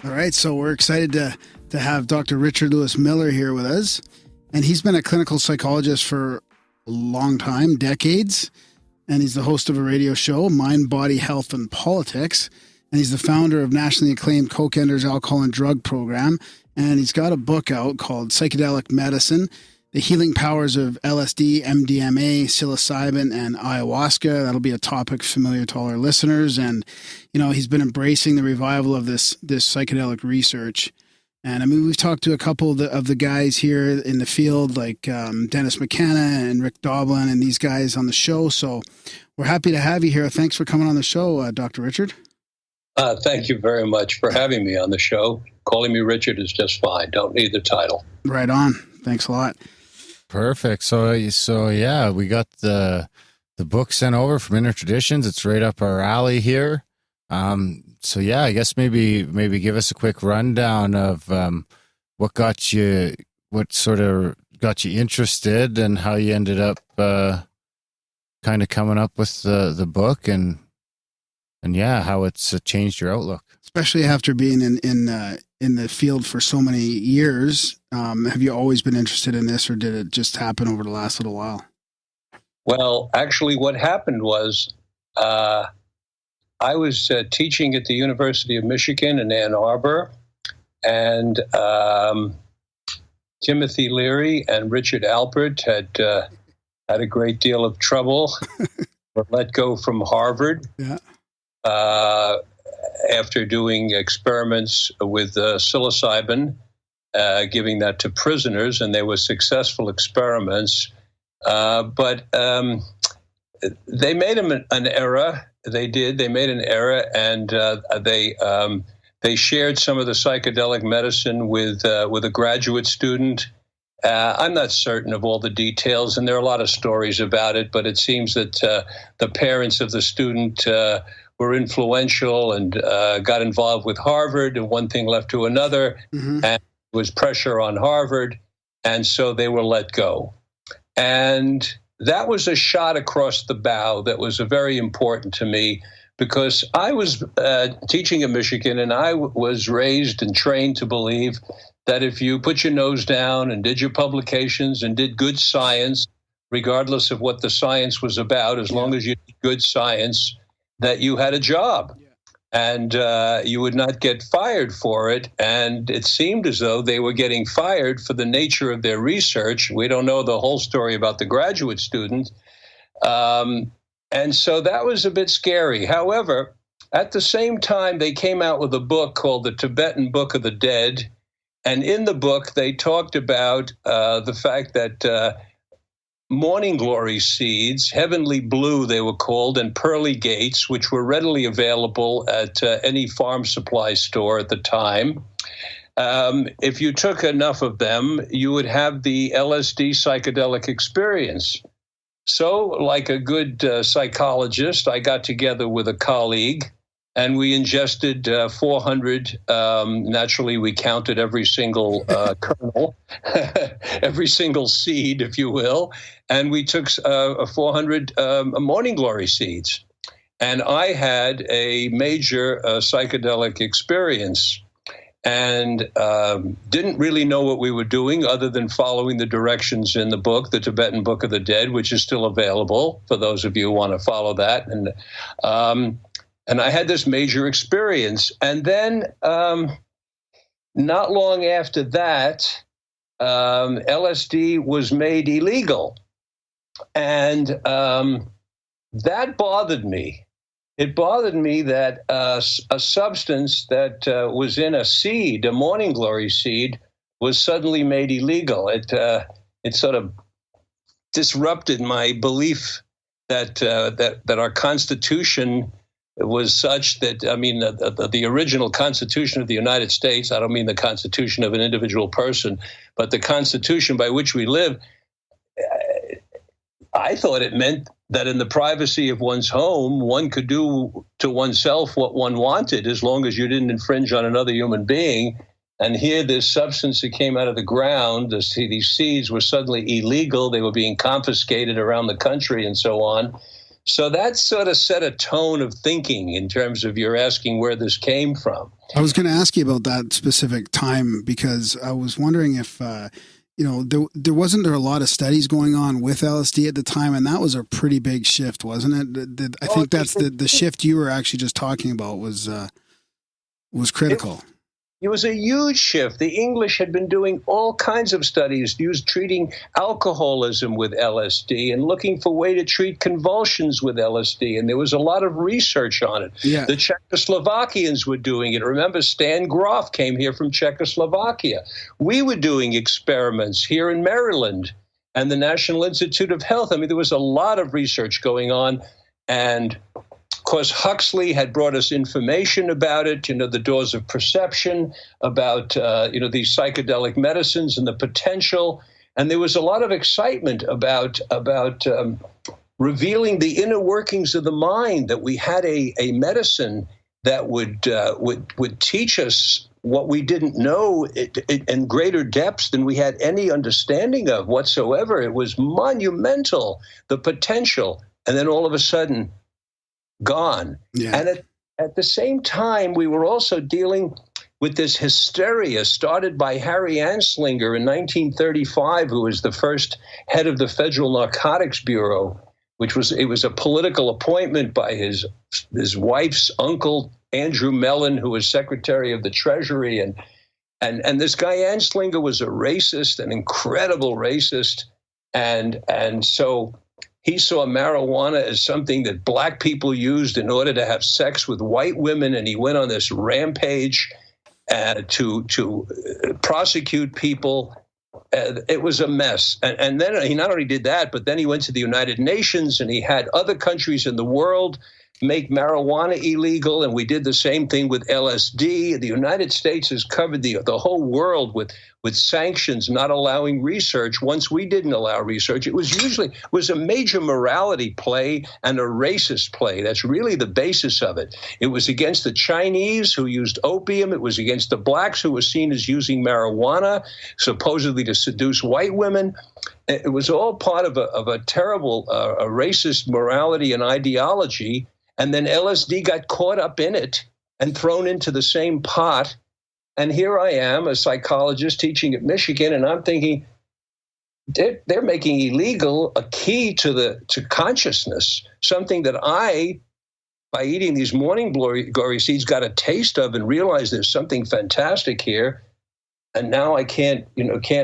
All right, so we're excited to have Dr. Richard Lewis Miller here with us. And he's been a clinical psychologist for a long time, decades. And he's the host of a radio show, Mind, Body, Health, and Politics. And he's the founder of nationally acclaimed Coke Enders Alcohol and Drug Program. And he's got a book out called Psychedelic Medicine, The Healing Powers of LSD, MDMA, Psilocybin, and Ayahuasca. That'll be a topic familiar to all our listeners. And, you know, he's been embracing the revival of this psychedelic research. And I mean, we've talked to a couple of the guys here in the field, like Dennis McKenna and Rick Doblin and these guys on the show. So we're happy to have you here. Thanks for coming on the show, Dr. Richard. Thank you very much for having me on the show. Calling me Richard is just fine. Don't need the title. Right on. Thanks a lot. Perfect. So yeah, we got the book sent over from Inner Traditions. It's right up our alley here. So yeah, I guess maybe give us a quick rundown of what sort of got you interested and how you ended up kind of coming up with the book and yeah, how it's changed your outlook. Especially after being in the field for so many years, have you always been interested in this, or did it just happen over the last little while? Well, actually, what happened was I was teaching at the University of Michigan in Ann Arbor, and Timothy Leary and Richard Alpert had a great deal of trouble. Were let go from Harvard. Yeah. After doing experiments with psilocybin, giving that to prisoners, and they were successful experiments. But they made an error. They made an error, and they shared some of the psychedelic medicine with a graduate student. I'm not certain of all the details, and there are a lot of stories about it, but it seems that the parents of the student were influential and got involved with Harvard, and one thing led to another, and there was pressure on Harvard, and so they were let go. And that was a shot across the bow that was very important to me, because I was teaching in Michigan, and I was raised and trained to believe that if you put your nose down and did your publications and did good science, regardless of what the science was about, as long as you did good science, that you had a job. Yeah. And you would not get fired for it. And it seemed as though they were getting fired for the nature of their research. We don't know the whole story about the graduate student. And so that was a bit scary. However, at the same time, they came out with a book called The Tibetan Book of the Dead. And in the book, they talked about the fact that morning glory seeds, heavenly blue they were called, and pearly gates, which were readily available at any farm supply store at the time. If you took enough of them, you would have the LSD psychedelic experience. So, like a good psychologist, I got together with a colleague, and we ingested 400. Naturally, we counted every single kernel, every single seed, if you will, and we took 400 morning glory seeds. And I had a major psychedelic experience, and didn't really know what we were doing other than following the directions in the book, the Tibetan Book of the Dead, which is still available for those of you who want to follow that. And I had this major experience. And then not long after that, LSD was made illegal. And that bothered me. It bothered me that a substance that was in a seed, a morning glory seed, was suddenly made illegal. It sort of disrupted my belief that our Constitution was such that, I mean, the original Constitution of the United States, I don't mean the Constitution of an individual person, but the Constitution by which we live, I thought it meant that in the privacy of one's home, one could do to oneself what one wanted as long as you didn't infringe on another human being. And here, this substance that came out of the ground, these seeds were suddenly illegal. They were being confiscated around the country and so on. So that sort of set a tone of thinking in terms of you're asking where this came from. I was going to ask you about that specific time because I was wondering if, there wasn't a lot of studies going on with LSD at the time, and that was a pretty big shift, wasn't it? I think that's the shift you were actually just talking about was critical. It was a huge shift. The English had been doing all kinds of studies, treating alcoholism with LSD and looking for a way to treat convulsions with LSD. And there was a lot of research on it. Yeah. The Czechoslovakians were doing it. Remember, Stan Grof came here from Czechoslovakia. We were doing experiments here in Maryland and the National Institute of Health. I mean, there was a lot of research going on. And of course, Huxley had brought us information about it, the doors of perception, about, these psychedelic medicines and the potential. And there was a lot of excitement about revealing the inner workings of the mind, that we had a medicine that would teach us what we didn't know in greater depths than we had any understanding of whatsoever. It was monumental, the potential. And then all of a sudden, gone. Yeah. And at the same time, we were also dealing with this hysteria started by Harry Anslinger in 1935, who was the first head of the Federal Narcotics Bureau, it was a political appointment by his wife's uncle, Andrew Mellon, who was Secretary of the Treasury. And this guy Anslinger was a racist, an incredible racist. And so he saw marijuana as something that black people used in order to have sex with white women, and he went on this rampage to prosecute people. It was a mess. And then he not only did that, but then he went to the United Nations, and he had other countries in the world make marijuana illegal, and we did the same thing with LSD. The United States has covered the whole world with sanctions, not allowing research. Once we didn't allow research, it was a major morality play and a racist play. That's really the basis of it. It was against the Chinese who used opium. It was against the blacks who were seen as using marijuana, supposedly to seduce white women. It was all part of a terrible a racist morality and ideology. And then LSD got caught up in it and thrown into the same pot. And here I am, a psychologist teaching at Michigan, and I'm thinking they're making illegal a key to consciousness, something that I, by eating these morning glory seeds, got a taste of and realized there's something fantastic here. And now I can't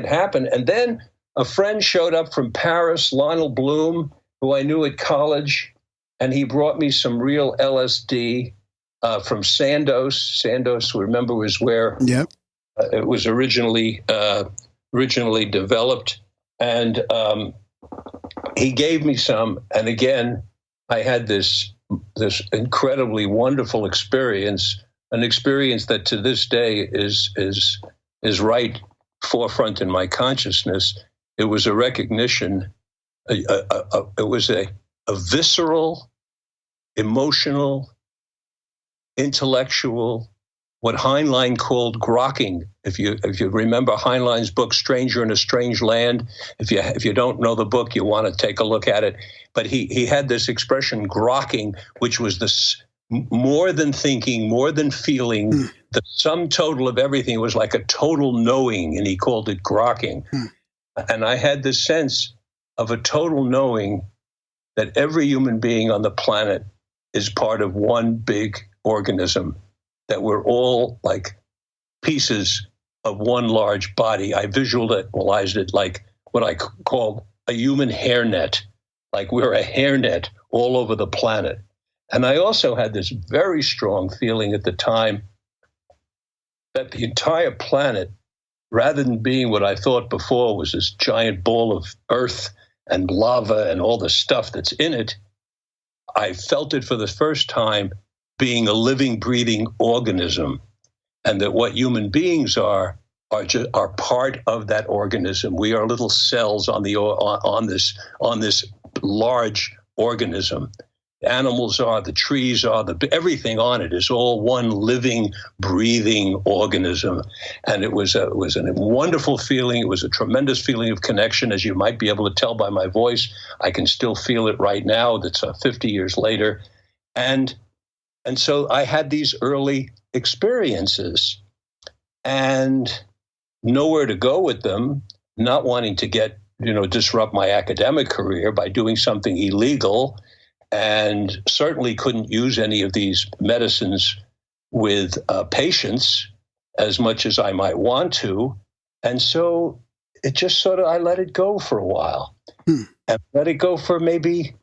happen. And then a friend showed up from Paris, Lionel Bloom, who I knew at college, and he brought me some real LSD from Sandoz. Sandoz, remember, was where it was originally developed. And he gave me some. And again, I had this incredibly wonderful experience, an experience that to this day is right forefront in my consciousness. It was a recognition. It was a visceral, emotional, intellectual, what Heinlein called grokking. If you remember Heinlein's book, Stranger in a Strange Land, if you don't know the book, you want to take a look at it. But he had this expression, grokking, which was this more than thinking, more than feeling, the sum total of everything. It was like a total knowing, and he called it grokking. And I had this sense of a total knowing that every human being on the planet is part of one big organism, that we're all like pieces of one large body. I visualized it like what I called a human hairnet, like we're a hairnet all over the planet. And I also had this very strong feeling at the time that the entire planet, rather than being what I thought before was this giant ball of earth and lava and all the stuff that's in it, I felt it for the first time being a living, breathing organism, and that what human beings are part of that organism. We are little cells on this large organism. animals are, the trees are, everything on it is all one living, breathing organism. And it was a wonderful feeling. It was a tremendous feeling of connection, as you might be able to tell by my voice. I can still feel it right now. That's 50 years later. And so I had these early experiences and nowhere to go with them, not wanting to disrupt my academic career by doing something illegal, and certainly couldn't use any of these medicines with patients as much as I might want to. And so it just I let it go for a while. And let it go for maybe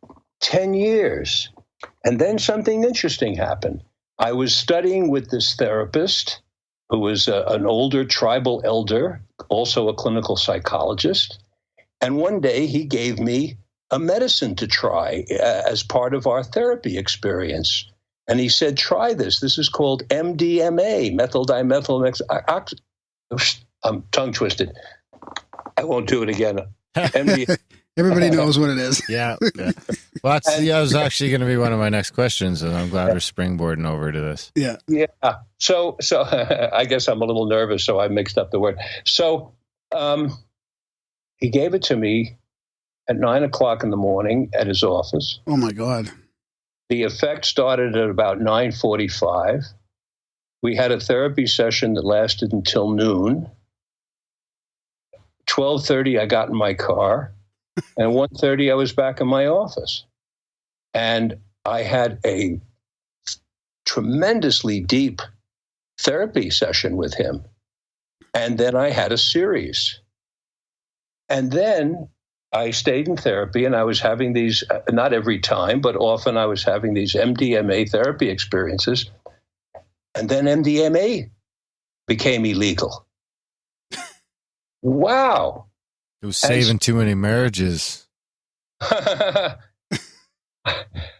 10 years. And then something interesting happened. I was studying with this therapist who was an older tribal elder, also a clinical psychologist. And one day he gave me a medicine to try as part of our therapy experience. And he said, try this. This is called MDMA, methyl dimethyl. I'm tongue twisted. I won't do it again. MDMA. Everybody knows what it is. Yeah. Well, that was actually going to be one of my next questions, and I'm glad we're springboarding over to this. Yeah. So I guess I'm a little nervous, so I mixed up the word. So he gave it to me at 9:00 in the morning at his office. Oh my God. The effect started at about 9:45. We had a therapy session that lasted until noon. 12:30, I got in my car. And 1:30, I was back in my office. And I had a tremendously deep therapy session with him. And then I had a series. And then I stayed in therapy, and I was having these, not every time, but often I was having these MDMA therapy experiences. And then MDMA became illegal. Wow. It was saving too many marriages. I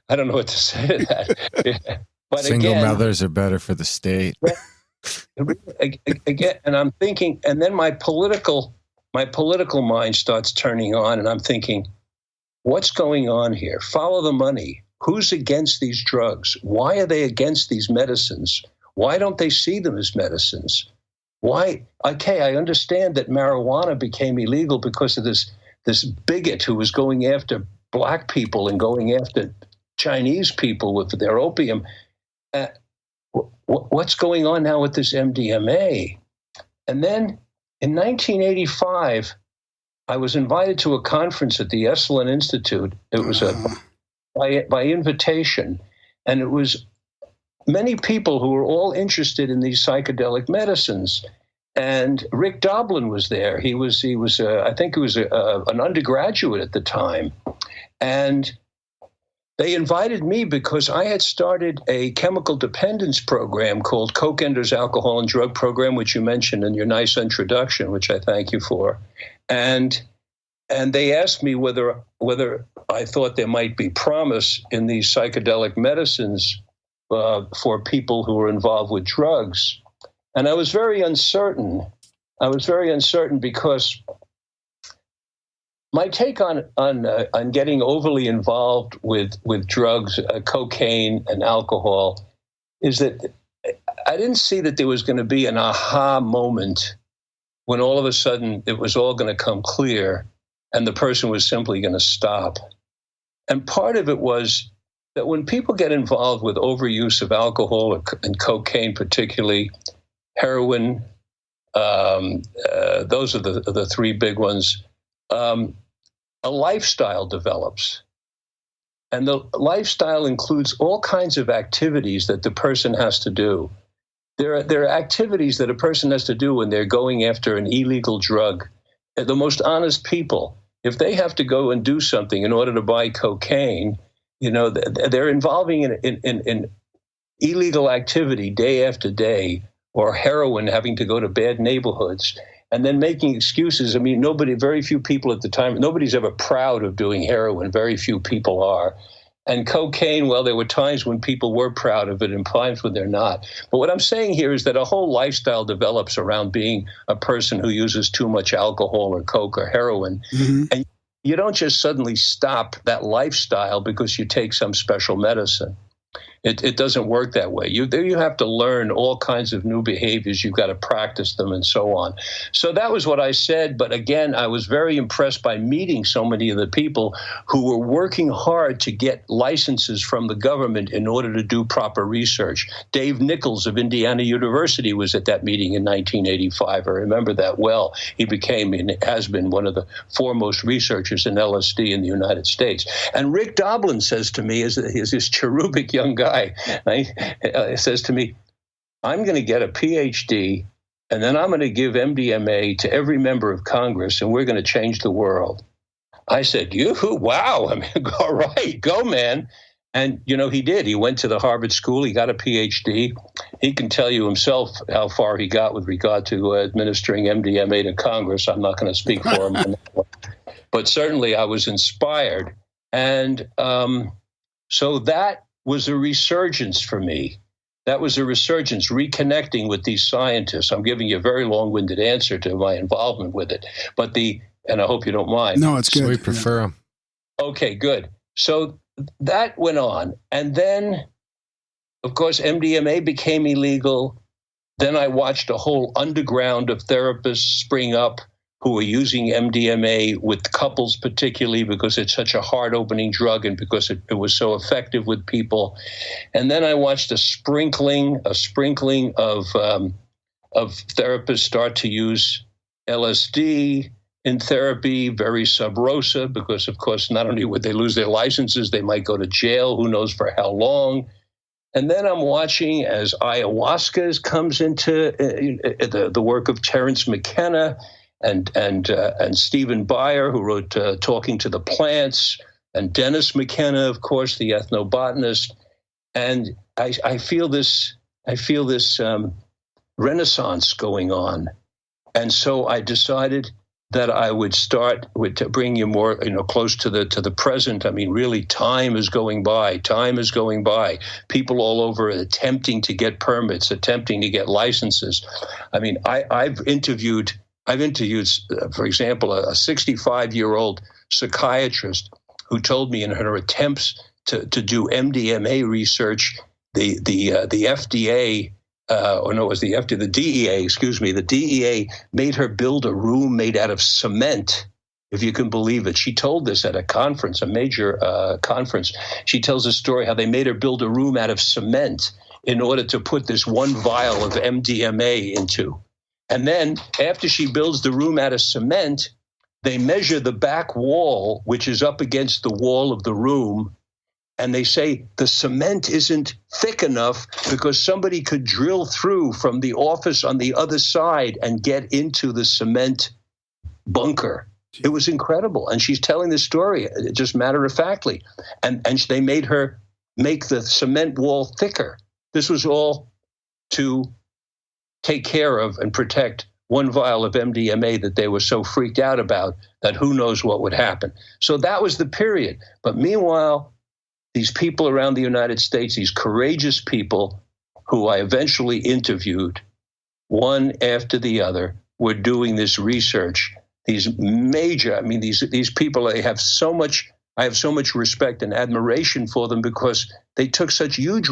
don't know what to say to that. But Single again, mothers are better for the state. Again, and I'm thinking, and then my political mind starts turning on, and I'm thinking, what's going on here? Follow the money. Who's against these drugs? Why are they against these medicines? Why don't they see them as medicines? Why? Okay, I understand that marijuana became illegal because of this bigot who was going after black people and going after Chinese people with their opium. What's going on now with this MDMA? And then in 1985, I was invited to a conference at the Esalen Institute. It was by invitation, and it was many people who were all interested in these psychedelic medicines. And Rick Doblin was there. He was I think he was an undergraduate at the time. And they invited me because I had started a chemical dependence program called Koch Ender's Alcohol and Drug Program, which you mentioned in your nice introduction, which I thank you for. And they asked me whether I thought there might be promise in these psychedelic medicines for people who were involved with drugs. And I was very uncertain. Because my take on getting overly involved with drugs, cocaine and alcohol, is that I didn't see that there was going to be an aha moment when all of a sudden it was all going to come clear and the person was simply going to stop. And part of it was that when people get involved with overuse of alcohol and cocaine, particularly heroin, those are the three big ones. A lifestyle develops. And the lifestyle includes all kinds of activities that the person has to do. There are activities that a person has to do when they're going after an illegal drug. The most honest people, if they have to go and do something in order to buy cocaine, they're involving in illegal activity day after day, or heroin, having to go to bad neighborhoods, and then making excuses. I mean, very few people at the time, nobody's ever proud of doing heroin. Very few people are. And cocaine, well, there were times when people were proud of it and times when they're not. But what I'm saying here is that a whole lifestyle develops around being a person who uses too much alcohol or coke or heroin. Mm-hmm. you don't just suddenly stop that lifestyle because you take some special medicine. It doesn't work that way. You have to learn all kinds of new behaviors. You've got to practice them and so on. So that was what I said. But again, I was very impressed by meeting so many of the people who were working hard to get licenses from the government in order to do proper research. Dave Nichols of Indiana University was at that meeting in 1985. I remember that well. He became and has been one of the foremost researchers in LSD in the United States. And Rick Doblin says to me, is this cherubic young guy, says to me, I'm going to get a PhD, and then I'm going to give MDMA to every member of Congress, and we're going to change the world. I said, yoo-hoo, wow. I mean, all right, go, man. And, he did. He went to the Harvard School. He got a PhD. He can tell you himself how far he got with regard to administering MDMA to Congress. I'm not going to speak for him on that one. But certainly I was inspired. And so that was a resurgence for me. That was a resurgence, reconnecting with these scientists. I'm giving you a very long-winded answer to my involvement with it. But and I hope you don't mind. No, it's good. So we prefer them. Okay, good. So that went on. And then, of course, MDMA became illegal. Then I watched a whole underground of therapists spring up who were using MDMA with couples, particularly because it's such a heart-opening drug and because it was so effective with people. And then I watched a sprinkling of therapists start to use LSD in therapy, very sub rosa, because, of course, not only would they lose their licenses, they might go to jail, who knows for how long. And then I'm watching as ayahuasca comes into the work of Terence McKenna, and Stephen Beyer, who wrote Talking to the Plants, and Dennis McKenna, of course, the ethnobotanist. And I feel this renaissance going on. And so I decided that I would start to bring you more, close to the present. I mean, really, time is going by. Time is going by. People all over attempting to get permits, attempting to get licenses. I mean, I've interviewed, for example, a 65-year-old psychiatrist who told me in her attempts to do MDMA research, the FDA. The DEA, the DEA made her build a room made out of cement, if you can believe it. She told this at a conference, a major conference. She tells a story how they made her build a room out of cement in order to put this one vial of MDMA into. And then after she builds the room out of cement, they measure the back wall, which is up against the wall of the room. And they say the cement isn't thick enough because somebody could drill through from the office on the other side and get into the cement bunker. It was incredible. And she's telling this story just matter-of-factly. And they made her make the cement wall thicker. This was all to take care of and protect one vial of MDMA that they were so freaked out about that who knows what would happen. So that was the period. But meanwhile, these people around the United States, these courageous people who I eventually interviewed, one after the other, were doing this research. These major, these people, I have so much respect and admiration for them because they took such huge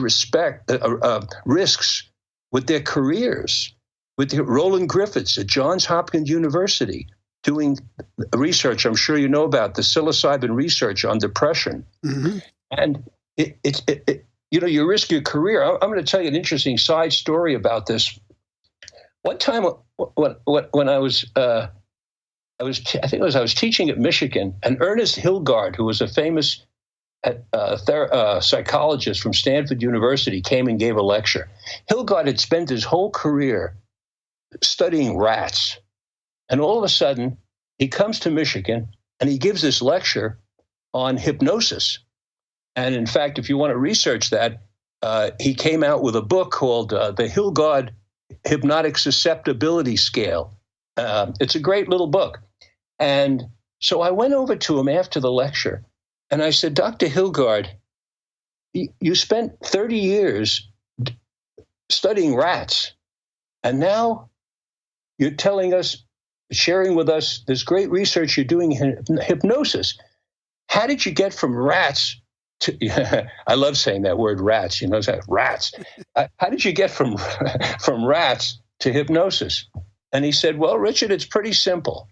risks with their careers. With Roland Griffiths at Johns Hopkins University doing research, I'm sure you know about the psilocybin research on depression. Mm-hmm. And you risk your career. I'm going to tell you an interesting side story about this. One time when I was teaching at Michigan, and Ernest Hilgard, who was a famous psychologist from Stanford University, came and gave a lecture. Hilgard had spent his whole career studying rats. And all of a sudden, he comes to Michigan and he gives this lecture on hypnosis. And in fact, if you want to research that, he came out with a book called The Hilgard Hypnotic Susceptibility Scale. It's a great little book. And so I went over to him after the lecture, and I said, Dr. Hilgard, you spent 30 years studying rats, and now you're telling us sharing with us this great research you're doing in hypnosis. How did you get from rats to, I love saying that word rats, rats. How did you get from rats to hypnosis? And he said, well, Richard, it's pretty simple.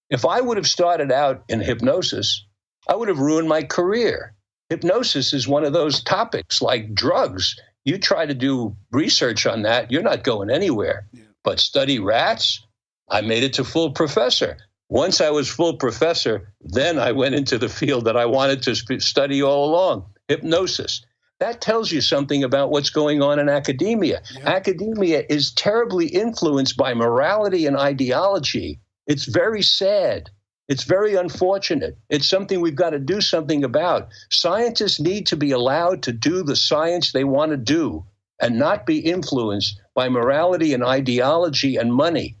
If I would have started out in hypnosis, I would have ruined my career. Hypnosis is one of those topics like drugs. You try to do research on that, you're not going anywhere. Yeah. But study rats, I made it to full professor. Once I was full professor, then I went into the field that I wanted to study all along, hypnosis. That tells you something about what's going on in academia. Yeah. Academia is terribly influenced by morality and ideology. It's very sad. It's very unfortunate. It's something we've got to do something about. Scientists need to be allowed to do the science they want to do and not be influenced by morality and ideology and money.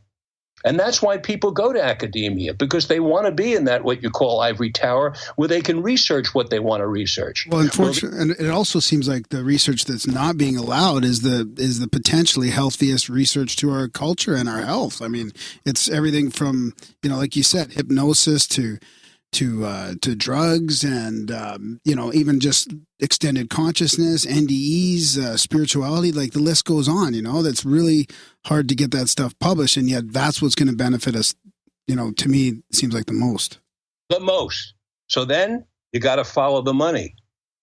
And that's why people go to academia, because they want to be in that, what you call ivory tower, where they can research what they want to research. Well, unfortunately, and it also seems like the research that's not being allowed is the potentially healthiest research to our culture and our health. I mean, it's everything from, like you said, hypnosis to drugs and, even just extended consciousness, NDEs, spirituality, like the list goes on, that's really hard to get that stuff published. And yet that's what's going to benefit us, to me, it seems like the most. The most. So then you got to follow the money.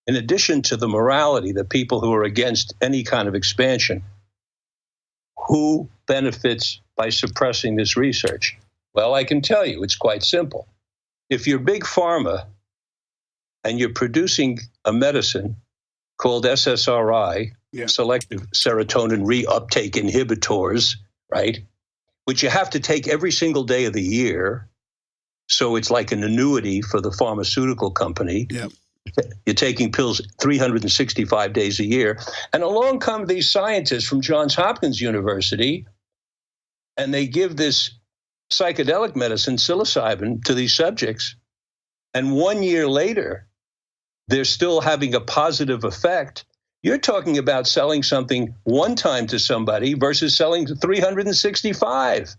In addition to the morality, the people who are against any kind of expansion, who benefits by suppressing this research? Well, I can tell you, it's quite simple. If you're big pharma and you're producing a medicine called SSRI, selective serotonin reuptake inhibitors, right, which you have to take every single day of the year, so it's like an annuity for the pharmaceutical company. Yep. You're taking pills 365 days a year. And along come these scientists from Johns Hopkins University, and they give this psychedelic medicine, psilocybin, to these subjects, and 1 year later, they're still having a positive effect. You're talking about selling something one time to somebody versus selling 365.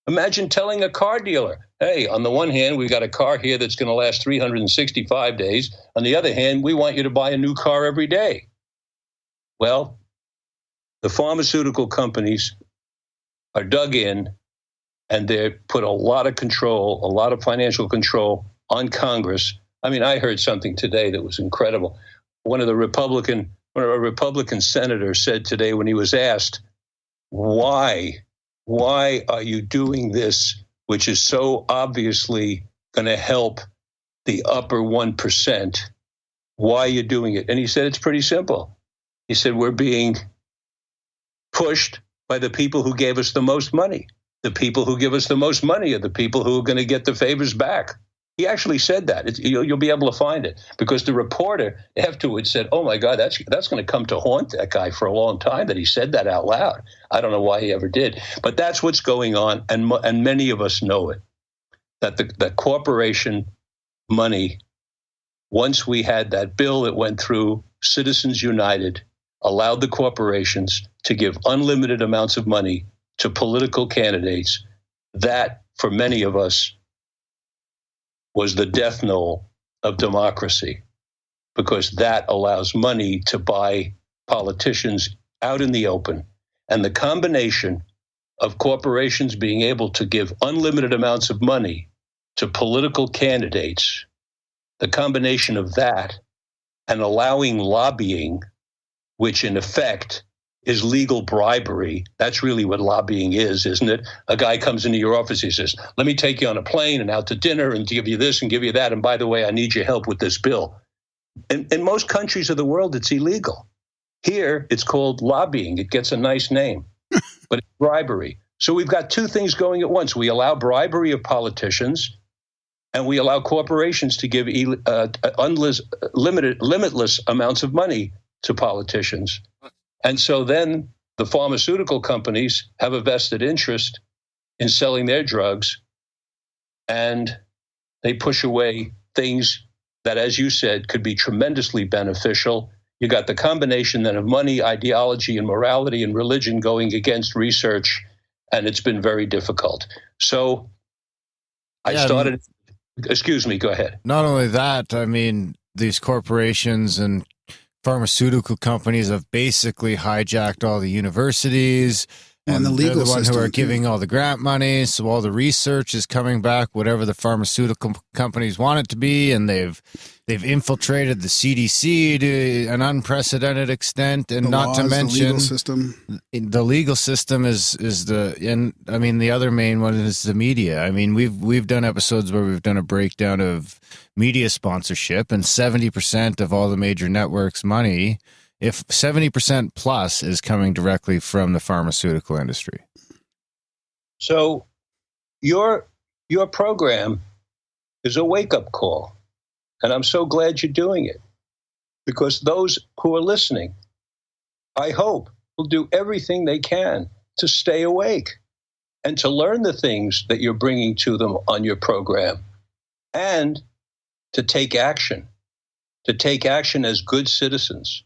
Imagine telling a car dealer, hey, on the one hand, we've got a car here that's going to last 365 days. On the other hand, we want you to buy a new car every day. Well, the pharmaceutical companies are dug in, and they put a lot of control, a lot of financial control on Congress. I mean, I heard something today that was incredible. One of a Republican senators said today, when he was asked, why are you doing this, which is so obviously going to help the upper 1%? Why are you doing it? And he said, it's pretty simple. He said, we're being pushed by the people who gave us the most money. The people who give us the most money are the people who are going to get the favors back. He actually said that. You'll be able to find it, because the reporter afterwards said, oh, my God, that's going to come to haunt that guy for a long time, that he said that out loud. I don't know why he ever did. But that's what's going on, and many of us know it, that the corporation money, once we had that bill that went through, Citizens United allowed the corporations to give unlimited amounts of money to political candidates. That, for many of us, was the death knell of democracy, because that allows money to buy politicians out in the open. And the combination of corporations being able to give unlimited amounts of money to political candidates, the combination of that and allowing lobbying, which in effect is legal bribery. That's really what lobbying is, isn't it? A guy comes into your office, he says, let me take you on a plane and out to dinner and give you this and give you that. And by the way, I need your help with this bill. In most countries of the world, it's illegal. Here, it's called lobbying. It gets a nice name, but it's bribery. So we've got two things going at once. We allow bribery of politicians, and we allow corporations to give limitless amounts of money to politicians. And so then the pharmaceutical companies have a vested interest in selling their drugs, and they push away things that, as you said, could be tremendously beneficial. You got the combination then of money, ideology, and morality and religion going against research, and it's been very difficult. So I started. Excuse me. Go ahead. Not only that, I mean, these corporations and pharmaceutical companies have basically hijacked all the universities. And the legal they're the one system who are too. giving all the grant money, so all the research is coming back, whatever the pharmaceutical companies want it to be, and they've infiltrated the CDC to an unprecedented extent, and not to mention the legal system is the other main one is the media. I mean, we've done episodes where we've done a breakdown of media sponsorship, and 70% of all the major networks' money, if 70% plus, is coming directly from the pharmaceutical industry. So your program is a wake-up call, and I'm so glad you're doing it, because those who are listening, I hope, will do everything they can to stay awake and to learn the things that you're bringing to them on your program, and to take action as good citizens.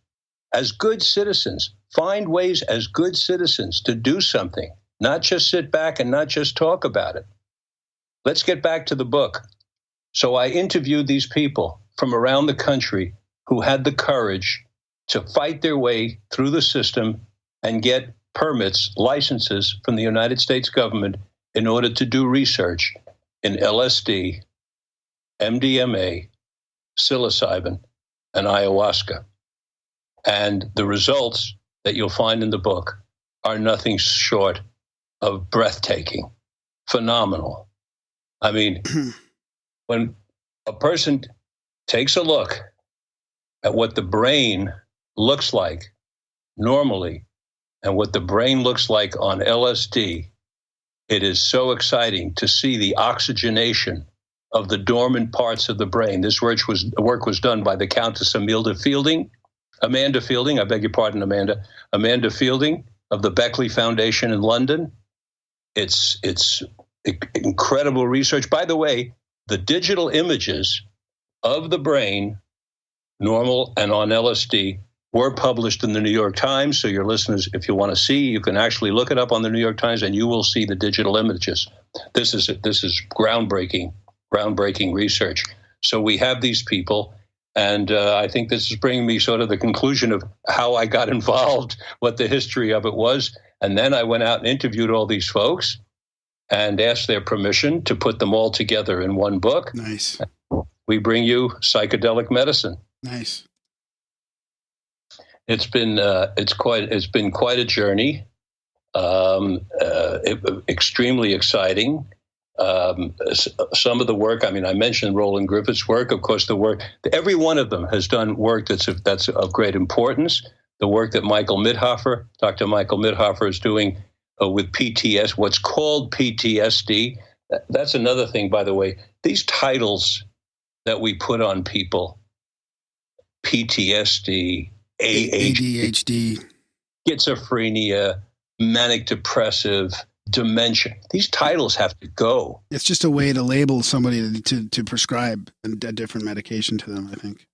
As good citizens, find ways as good citizens to do something, not just sit back and not just talk about it. Let's get back to the book. So I interviewed these people from around the country who had the courage to fight their way through the system and get permits, licenses from the United States government in order to do research in LSD, MDMA, psilocybin, and ayahuasca. And the results that you'll find in the book are nothing short of breathtaking, phenomenal. I mean, when a person takes a look at what the brain looks like normally and what the brain looks like on LSD, it is so exciting to see the oxygenation of the dormant parts of the brain. This work was done by the Countess Amanda Fielding, I beg your pardon, Amanda Fielding of the Beckley Foundation in London. It's incredible research. By the way, the digital images of the brain, normal and on LSD, were published in the New York Times. So your listeners, if you want to see, you can actually look it up on the New York Times and you will see the digital images. This is groundbreaking research. So we have these people. And I think this is bringing me sort of the conclusion of how I got involved, what the history of it was. And then I went out and interviewed all these folks and asked their permission to put them all together in one book. Nice. We bring you Psychedelic Medicine. Nice. It's been quite a journey. Extremely exciting. Some of the work, I mean, I mentioned Roland Griffith's work. Of course, the work, every one of them has done work that's of great importance. The work that Dr. Michael Mithoefer is doing with PTSD, what's called PTSD. That's another thing, by the way. These titles that we put on people, PTSD, ADHD, schizophrenia, manic depressive, dementia. These titles have to go. It's just a way to label somebody to prescribe a different medication to them, I think.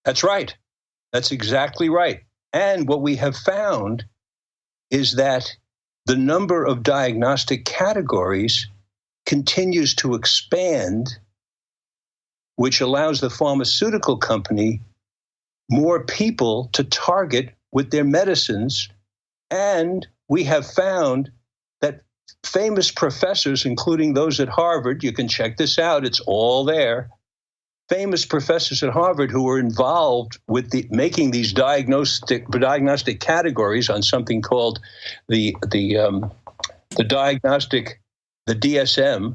That's right. That's exactly right. And what we have found is that the number of diagnostic categories continues to expand, which allows the pharmaceutical company more people to target with their medicines. And we have found that famous professors, including those at Harvard, you can check this out, it's all there, famous professors at Harvard who were involved with making these diagnostic categories on something called the DSM.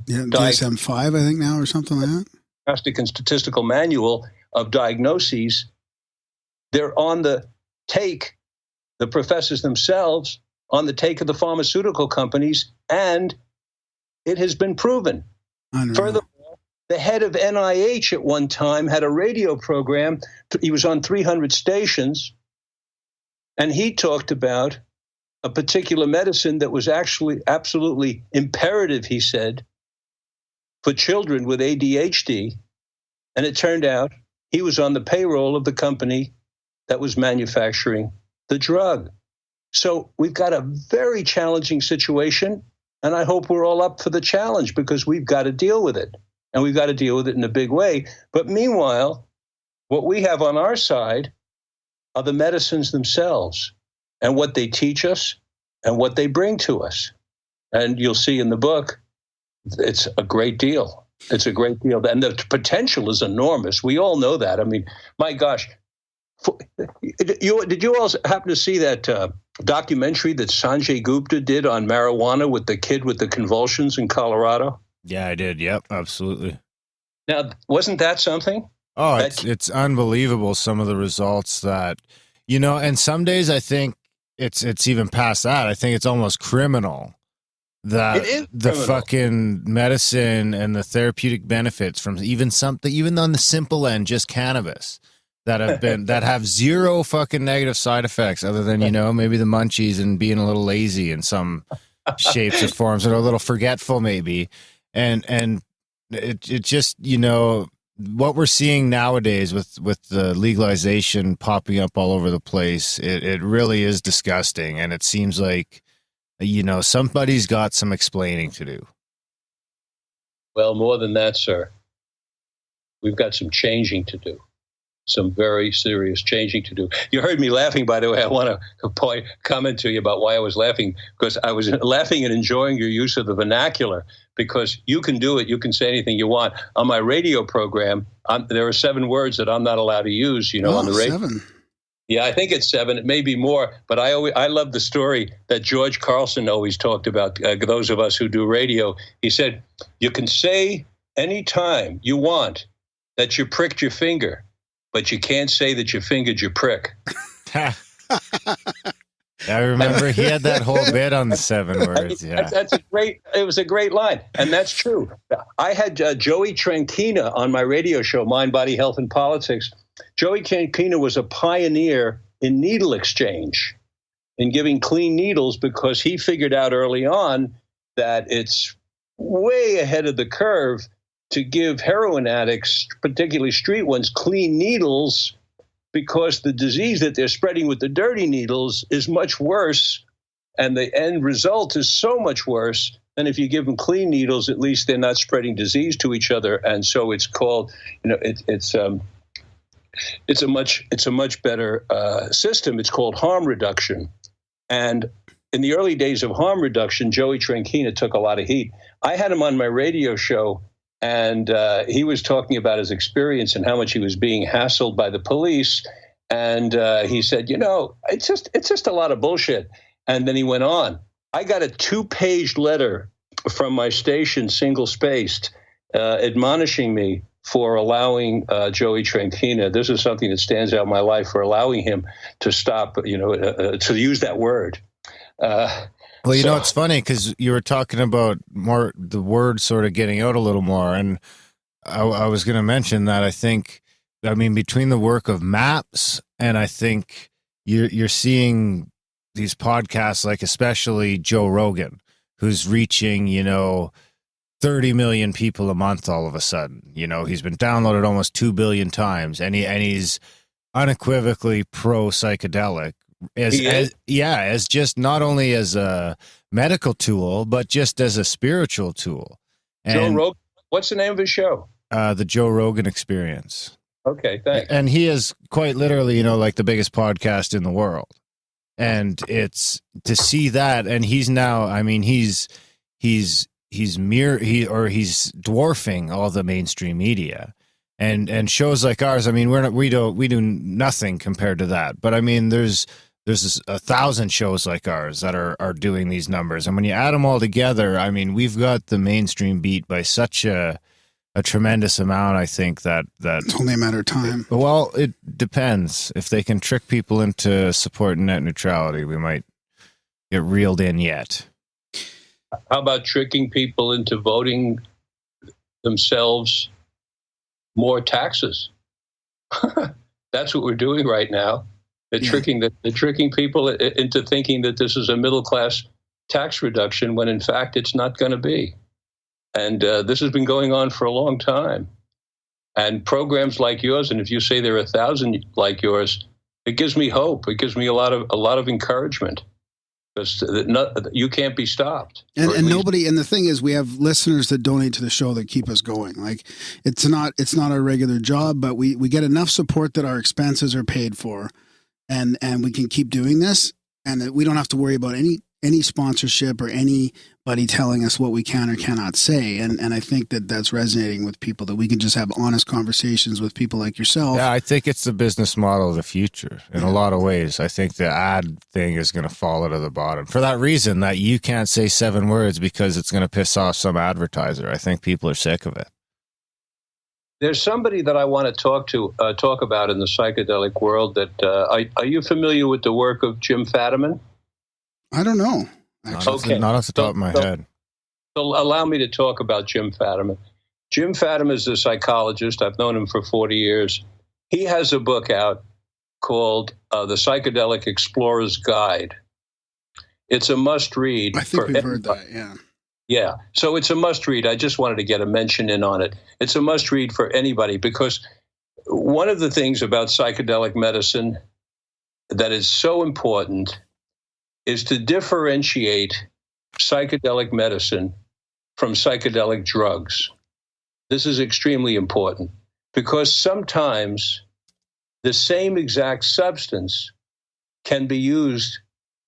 Yeah, DSM-5, I think now, or something like that. Diagnostic and Statistical Manual of Diagnoses. They're on the take, the professors themselves, on the take of the pharmaceutical companies, and it has been proven. Unreal. Furthermore, the head of NIH at one time had a radio program. He was on 300 stations, and he talked about a particular medicine that was actually absolutely imperative, he said, for children with ADHD. And it turned out he was on the payroll of the company that was manufacturing the drug. So we've got a very challenging situation. And I hope we're all up for the challenge because we've got to deal with it. And we've got to deal with it in a big way. But meanwhile, what we have on our side are the medicines themselves and what they teach us and what they bring to us. And you'll see in the book, it's a great deal. It's a great deal. And the potential is enormous. We all know that. I mean, my gosh. Did you all happen to see that documentary that Sanjay Gupta did on marijuana with the kid with the convulsions in Colorado? Yeah, I did. Yep, absolutely. Now, wasn't that something? Oh, it's unbelievable, some of the results that, and some days I think it's even past that. I think it's almost criminal that the fucking medicine and the therapeutic benefits from even on the simple end, just cannabis, that have zero fucking negative side effects other than, maybe the munchies and being a little lazy in some shapes or forms, or a little forgetful maybe. And it just, what we're seeing nowadays with the legalization popping up all over the place, it really is disgusting. And it seems like, somebody's got some explaining to do. Well, more than that, sir. We've got some changing to do. Some very serious changing to do. You heard me laughing, by the way. I want to comment to you about why I was laughing, because I was laughing and enjoying your use of the vernacular, because you can do it. You can say anything you want. On my radio program, there are 7 words that I'm not allowed to use, on the radio. 7. Yeah, I think it's 7. It may be more, but I love the story that George Carlson always talked about, those of us who do radio. He said, you can say anytime you want that you pricked your finger, but you can't say that you fingered your prick. I remember he had that whole bit on the 7 words. Yeah, it was a great line, and that's true. I had Joey Tranquina on my radio show, Mind, Body, Health, and Politics. Joey Tranquina was a pioneer in needle exchange, in giving clean needles, because he figured out early on that it's way ahead of the curve to give heroin addicts, particularly street ones, clean needles, because the disease that they're spreading with the dirty needles is much worse, and the end result is so much worse than if you give them clean needles. At least they're not spreading disease to each other, and so it's called, it's a much better system. It's called harm reduction, and in the early days of harm reduction, Joey Tranquina took a lot of heat. I had him on my radio show. And he was talking about his experience and how much he was being hassled by the police. And he said, it's just a lot of bullshit. And then he went on. I got a 2-page letter from my station, single-spaced, admonishing me for allowing Joey Tranquina. This is something that stands out in my life, for allowing him to stop, to use that word. Well, it's funny because you were talking about more the word sort of getting out a little more. And I was going to mention that between the work of MAPS and I think you're seeing these podcasts, like especially Joe Rogan, who's reaching, 30 million people a month all of a sudden. He's been downloaded almost 2 billion times, and he's unequivocally pro psychedelic. As just not only as a medical tool, but just as a spiritual tool. And Joe Rogan, what's the name of his show? The Joe Rogan Experience. Okay, thanks. And he is quite literally, like the biggest podcast in the world. And it's to see that, and he's now, he's dwarfing all the mainstream media. And shows like ours, we do nothing compared to that. But there's 1,000 shows like ours that are doing these numbers, and when you add them all together, we've got the mainstream beat by such a tremendous amount. I think that it's only a matter of time. Well, it depends. If they can trick people into supporting net neutrality, we might get reeled in yet. How about tricking people into voting themselves more taxes? That's what we're doing right now. They're tricking people into thinking that this is a middle class tax reduction, when in fact it's not going to be. And this has been going on for a long time. And programs like yours, and if you say there are 1,000 like yours, it gives me hope. It gives me a lot of encouragement. because you can't be stopped. And nobody, and the thing is, we have listeners that donate to the show that keep us going. Like it's not our regular job, but we get enough support that our expenses are paid for, and we can keep doing this, and we don't have to worry about any sponsorship or anybody telling us what we can or cannot say. And I think that's resonating with people, that we can just have honest conversations with people like yourself. Yeah, I think it's the business model of the future in a lot of ways. I think the ad thing is going to fall out of the bottom for that reason, that you can't say 7 words because it's going to piss off some advertiser. I think people are sick of it. There's somebody that I want to talk about in the psychedelic world that, are you familiar with the work of Jim Fadiman? I don't know. Okay. Not off the top of my head. So allow me to talk about Jim Fadiman. Jim Fadiman is a psychologist. I've known him for 40 years. He has a book out called The Psychedelic Explorer's Guide. It's a must-read. I think we've heard that, yeah. Yeah, so it's a must-read. I just wanted to get a mention in on it. It's a must-read for anybody, because one of the things about psychedelic medicine that is so important is to differentiate psychedelic medicine from psychedelic drugs. This is extremely important, because sometimes the same exact substance can be used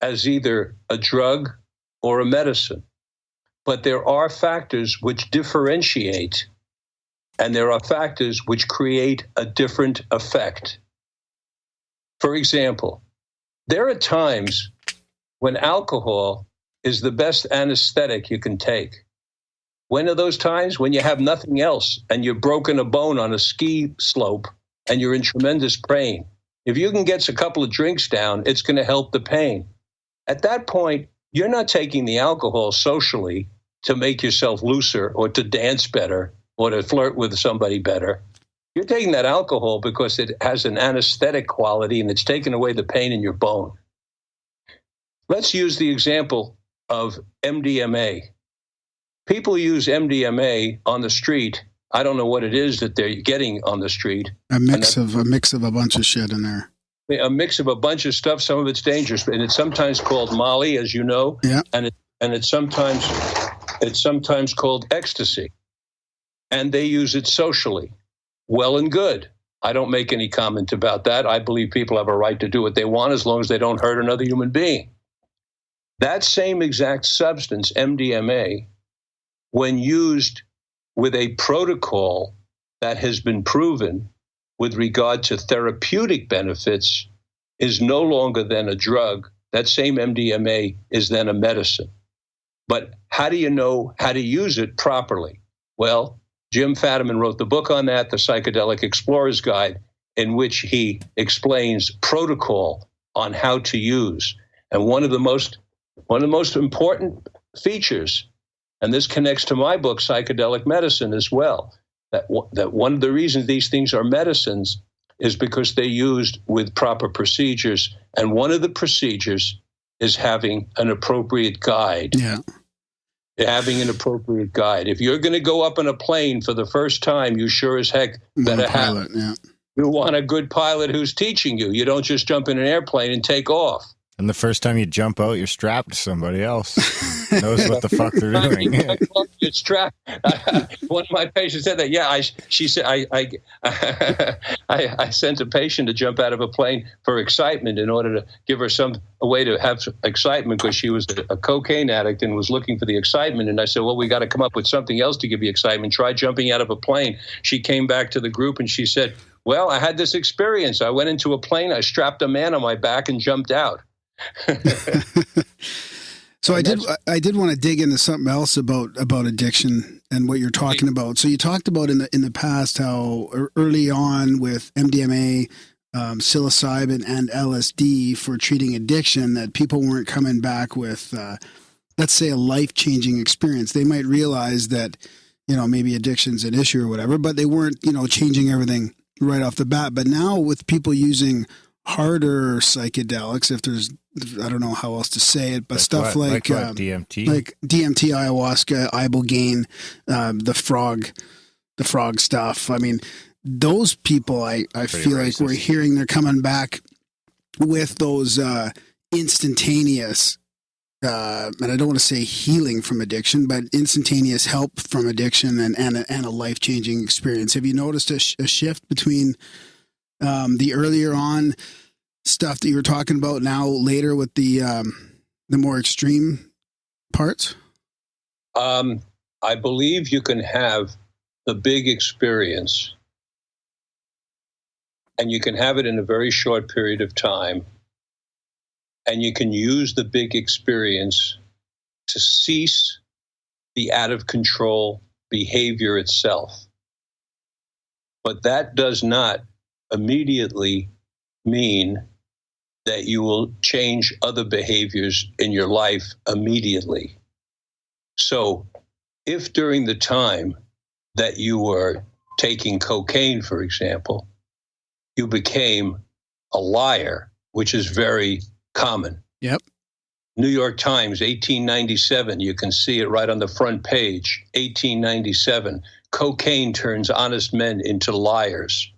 as either a drug or a medicine. But there are factors which differentiate, and there are factors which create a different effect. For example, there are times when alcohol is the best anesthetic you can take. When are those times? When you have nothing else and you've broken a bone on a ski slope and you're in tremendous pain. If you can get a couple of drinks down, it's going to help the pain. At that point, you're not taking the alcohol socially to make yourself looser or to dance better or to flirt with somebody better. You're taking that alcohol because it has an anesthetic quality and it's taken away the pain in your bone. Let's use the example of MDMA. People use MDMA on the street. I don't know what it is that they're getting on the street. A mix of a bunch of shit in there. A mix of a bunch of stuff. Some of it's dangerous, and it's sometimes called Molly, as you know. Yeah. And it's sometimes called ecstasy. And they use it socially. Well and good. I don't make any comment about that. I believe people have a right to do what they want as long as they don't hurt another human being. That same exact substance, MDMA, when used with a protocol that has been proven with regard to therapeutic benefits, is no longer then a drug. That same MDMA is then a medicine. But how do you know how to use it properly? Well, Jim Fadiman wrote the book on that, The Psychedelic Explorer's Guide, in which he explains protocol on how to use. And one of the most important features, and this connects to my book, Psychedelic Medicine, as well, that one of the reasons these things are medicines is because they're used with proper procedures. And one of the procedures is having an appropriate guide. Yeah. Having an appropriate guide. If you're going to go up on a plane for the first time, you sure as heck better have it. Yeah. You want a good pilot who's teaching you. You don't just jump in an airplane and take off. And the first time you jump out, you're strapped to somebody else. Knows what the fuck they're doing. You're strapped. One of my patients said that. Yeah, she said I sent a patient to jump out of a plane for excitement in order to give her a way to have excitement, because she was a cocaine addict and was looking for the excitement. And I said, well, we got to come up with something else to give you excitement. Try jumping out of a plane. She came back to the group and she said, well, I had this experience. I went into a plane, I strapped a man on my back and jumped out. So I did want to dig into something else about addiction and what you're talking about. So you talked about in the past how early on with MDMA, psilocybin, and LSD for treating addiction, that people weren't coming back with, let's say, a life-changing experience. They might realize that, maybe addiction's an issue or whatever, but they weren't, changing everything right off the bat. But now with people using harder psychedelics, if there's, I don't know how else to say it, but stuff like DMT, like DMT, ayahuasca, ibogaine, the frog stuff. I mean, those people, I feel like we're hearing they're coming back with those instantaneous and I don't want to say healing from addiction, but instantaneous help from addiction and a life-changing experience. Have you noticed a shift between the earlier on stuff that you were talking about now later with the more extreme parts? I believe you can have the big experience, and you can have it in a very short period of time, and you can use the big experience to cease the out-of-control behavior itself. But that does not immediately mean that you will change other behaviors in your life immediately. So if during the time that you were taking cocaine, for example, you became a liar, which is very common. Yep. New York Times, 1897, you can see it right on the front page, 1897, cocaine turns honest men into liars.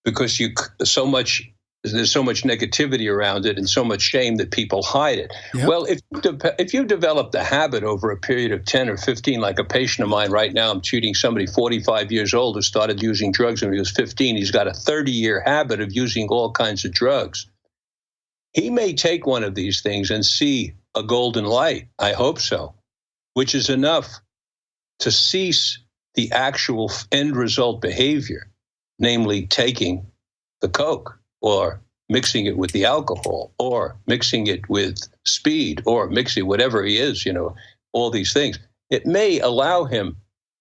Because there's so much negativity around it and so much shame that people hide it. Yep. Well, if you develop the habit over a period of 10 or 15, like a patient of mine right now, I'm treating somebody 45 years old who started using drugs when he was 15. He's got a 30-year habit of using all kinds of drugs. He may take one of these things and see a golden light. I hope so, which is enough to cease the actual end result behavior, namely taking the coke or mixing it with the alcohol or mixing it with speed or mixing whatever he is, all these things. It may allow him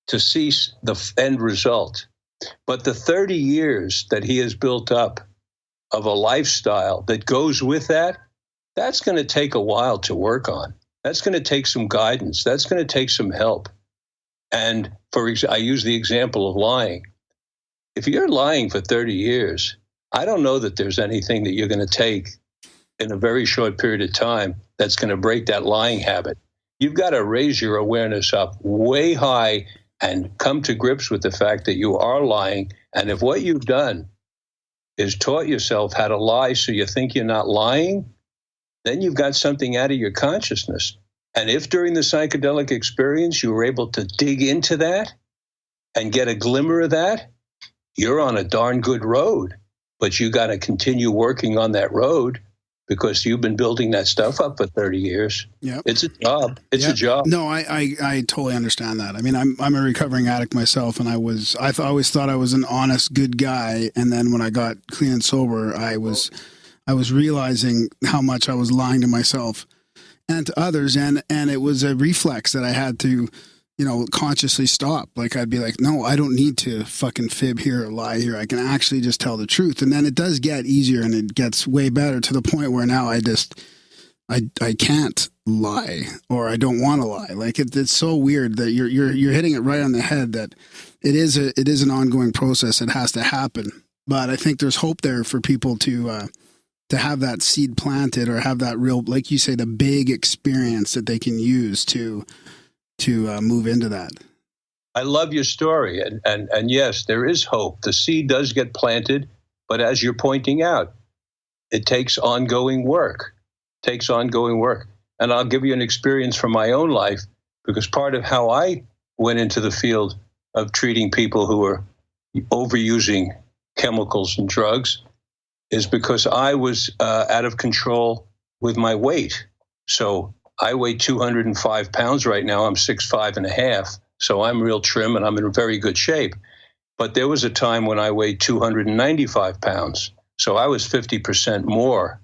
to cease the end result. But the 30 years that he has built up of a lifestyle that goes with that, that's going to take a while to work on. That's going to take some guidance. That's going to take some help. And I use the example of lying. If you're lying for 30 years, I don't know that there's anything that you're going to take in a very short period of time that's going to break that lying habit. You've got to raise your awareness up way high and come to grips with the fact that you are lying. And if what you've done is taught yourself how to lie so you think you're not lying, then you've got something out of your consciousness. And if during the psychedelic experience you were able to dig into that and get a glimmer of that, you're on a darn good road. But you got to continue working on that road because you've been building that stuff up for 30 years. Yep. It's a job. It's a job. No, I totally understand that. I mean, I'm a recovering addict myself, and I always thought I was an honest, good guy. And then when I got clean and sober, I was realizing how much I was lying to myself and to others. And it was a reflex that I had to, consciously stop. Like I'd be like, no, I don't need to fucking fib here or lie here. I can actually just tell the truth. And then it does get easier and it gets way better to the point where now I can't lie or I don't want to lie. Like it's so weird that you're hitting it right on the head that it is an ongoing process. It has to happen. But I think there's hope there for people to have that seed planted or have that real, like you say, the big experience that they can use to move into that. I love your story. And yes, there is hope. The seed does get planted, but as you're pointing out, it takes ongoing work. And I'll give you an experience from my own life, because part of how I went into the field of treating people who are overusing chemicals and drugs is because I was out of control with my weight. So I weigh 205 pounds right now. I'm 6'5.5". So I'm real trim and I'm in very good shape. But there was a time when I weighed 295 pounds. So I was 50% more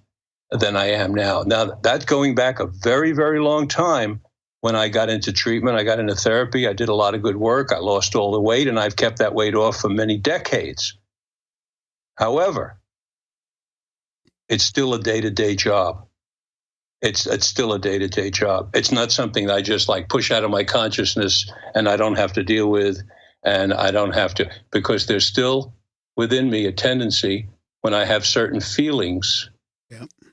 than I am now. Now, that's going back a very, very long time. When I got into treatment, I got into therapy, I did a lot of good work. I lost all the weight, and I've kept that weight off for many decades. However, it's still a day-to-day job. It's still a day-to-day job. It's not something that I just like push out of my consciousness and I don't have to deal with, and I don't have to, because there's still within me a tendency when I have certain feelings,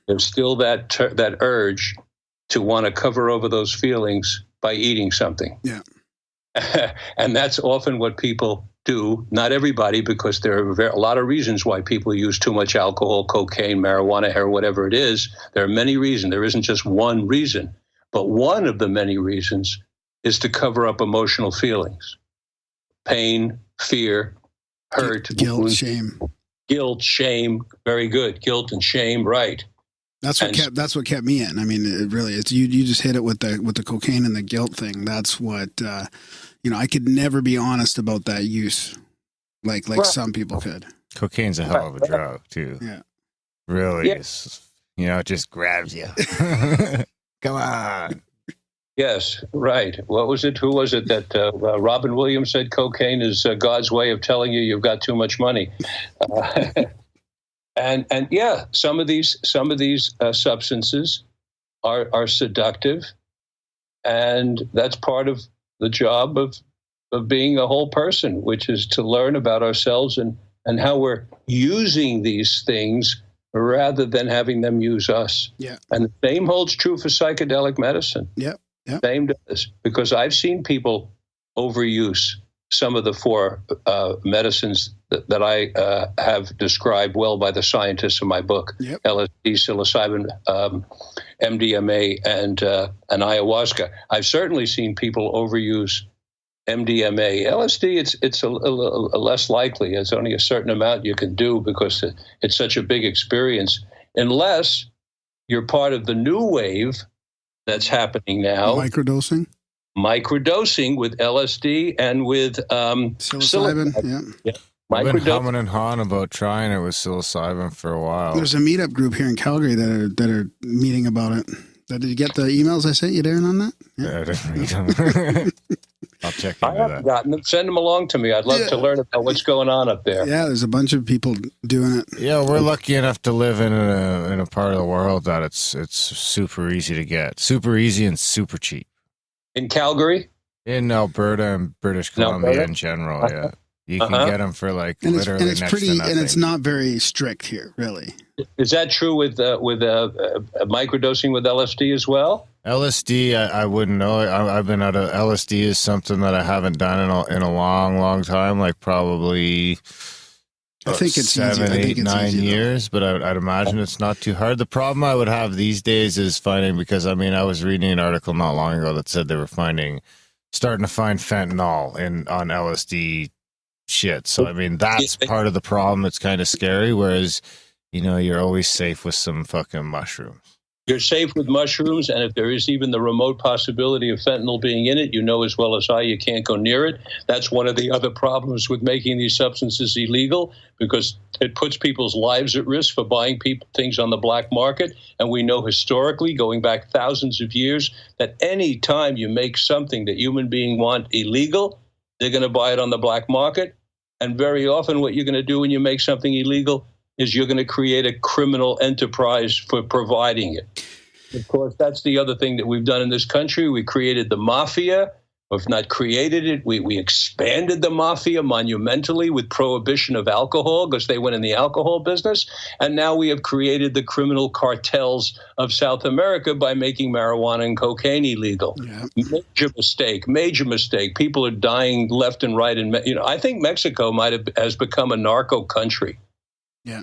there's still that urge to want to cover over those feelings by eating something. Yeah. And that's often what people do. Not everybody, because there are a lot of reasons why people use too much alcohol, cocaine, marijuana, hair, whatever it is. There are many reasons. There isn't just one reason. But one of the many reasons is to cover up emotional feelings, pain, fear, hurt, guilt, wound, shame. Guilt, shame, very good. Guilt and shame, right? That's what kept me in. I mean, it really, it's you just hit it with the cocaine and the guilt thing. That's what I could never be honest about that use, like some people could. Cocaine's a hell of a drug too. Yeah, really. Yeah. It just grabs you. Come on. Yes, right. What was it? Who was it that Robin Williams said cocaine is God's way of telling you've got too much money? And yeah, some of these substances are seductive, and that's part of the job of being a whole person, which is to learn about ourselves and how we're using these things rather than having them use us. Yeah. And the same holds true for psychedelic medicine. Yep. Same does, because I've seen people overuse some of the four medicines that I have described well by the scientists in my book: LSD, psilocybin, MDMA, and ayahuasca. I've certainly seen people overuse MDMA. LSD, it's a less likely. It's only a certain amount you can do because it's such a big experience, unless you're part of the new wave that's happening now. Microdosing with LSD and with psilocybin. Yeah. I've been humming and hawing about trying it with psilocybin for a while. There's a meetup group here in Calgary that are meeting about it. Did you get the emails I sent you, Darren, on that? Yeah, I didn't read them. I'll check into that. I haven't gotten them. Send them along to me. I'd love to learn about what's going on up there. Yeah, there's a bunch of people doing it. Yeah, we're lucky enough to live in a part of the world that it's super easy to get. Super easy and super cheap. In Calgary? In Alberta and British Columbia in general, yeah. You can get them for literally next to nothing. And it's not very strict here, really. Is that true with microdosing with LSD as well? LSD, I wouldn't know. I've been out of LSD is something that I haven't done in a long, long time, like probably I think it's 7, 8, 9 years, but I'd imagine it's not too hard. The problem I would have these days is finding, because I was reading an article not long ago that said they were starting to find fentanyl on LSD shit. So that's part of the problem. It's kind of scary. Whereas, you're always safe with some fucking mushrooms. You're safe with mushrooms, and if there is even the remote possibility of fentanyl being in it, as well as I, you can't go near it. That's one of the other problems with making these substances illegal, because it puts people's lives at risk for buying things on the black market. And we know historically, going back thousands of years, that any time you make something that human beings want illegal, they're going to buy it on the black market. And very often what you're going to do when you make something illegal is you're going to create a criminal enterprise for providing it. Of course, that's the other thing that we've done in this country. We created the mafia, or if not created it, we expanded the mafia monumentally with prohibition of alcohol, because they went in the alcohol business. And now we have created the criminal cartels of South America by making marijuana and cocaine illegal. Yeah. Major mistake. people are dying left and right. And I think Mexico has become a narco country. Yeah,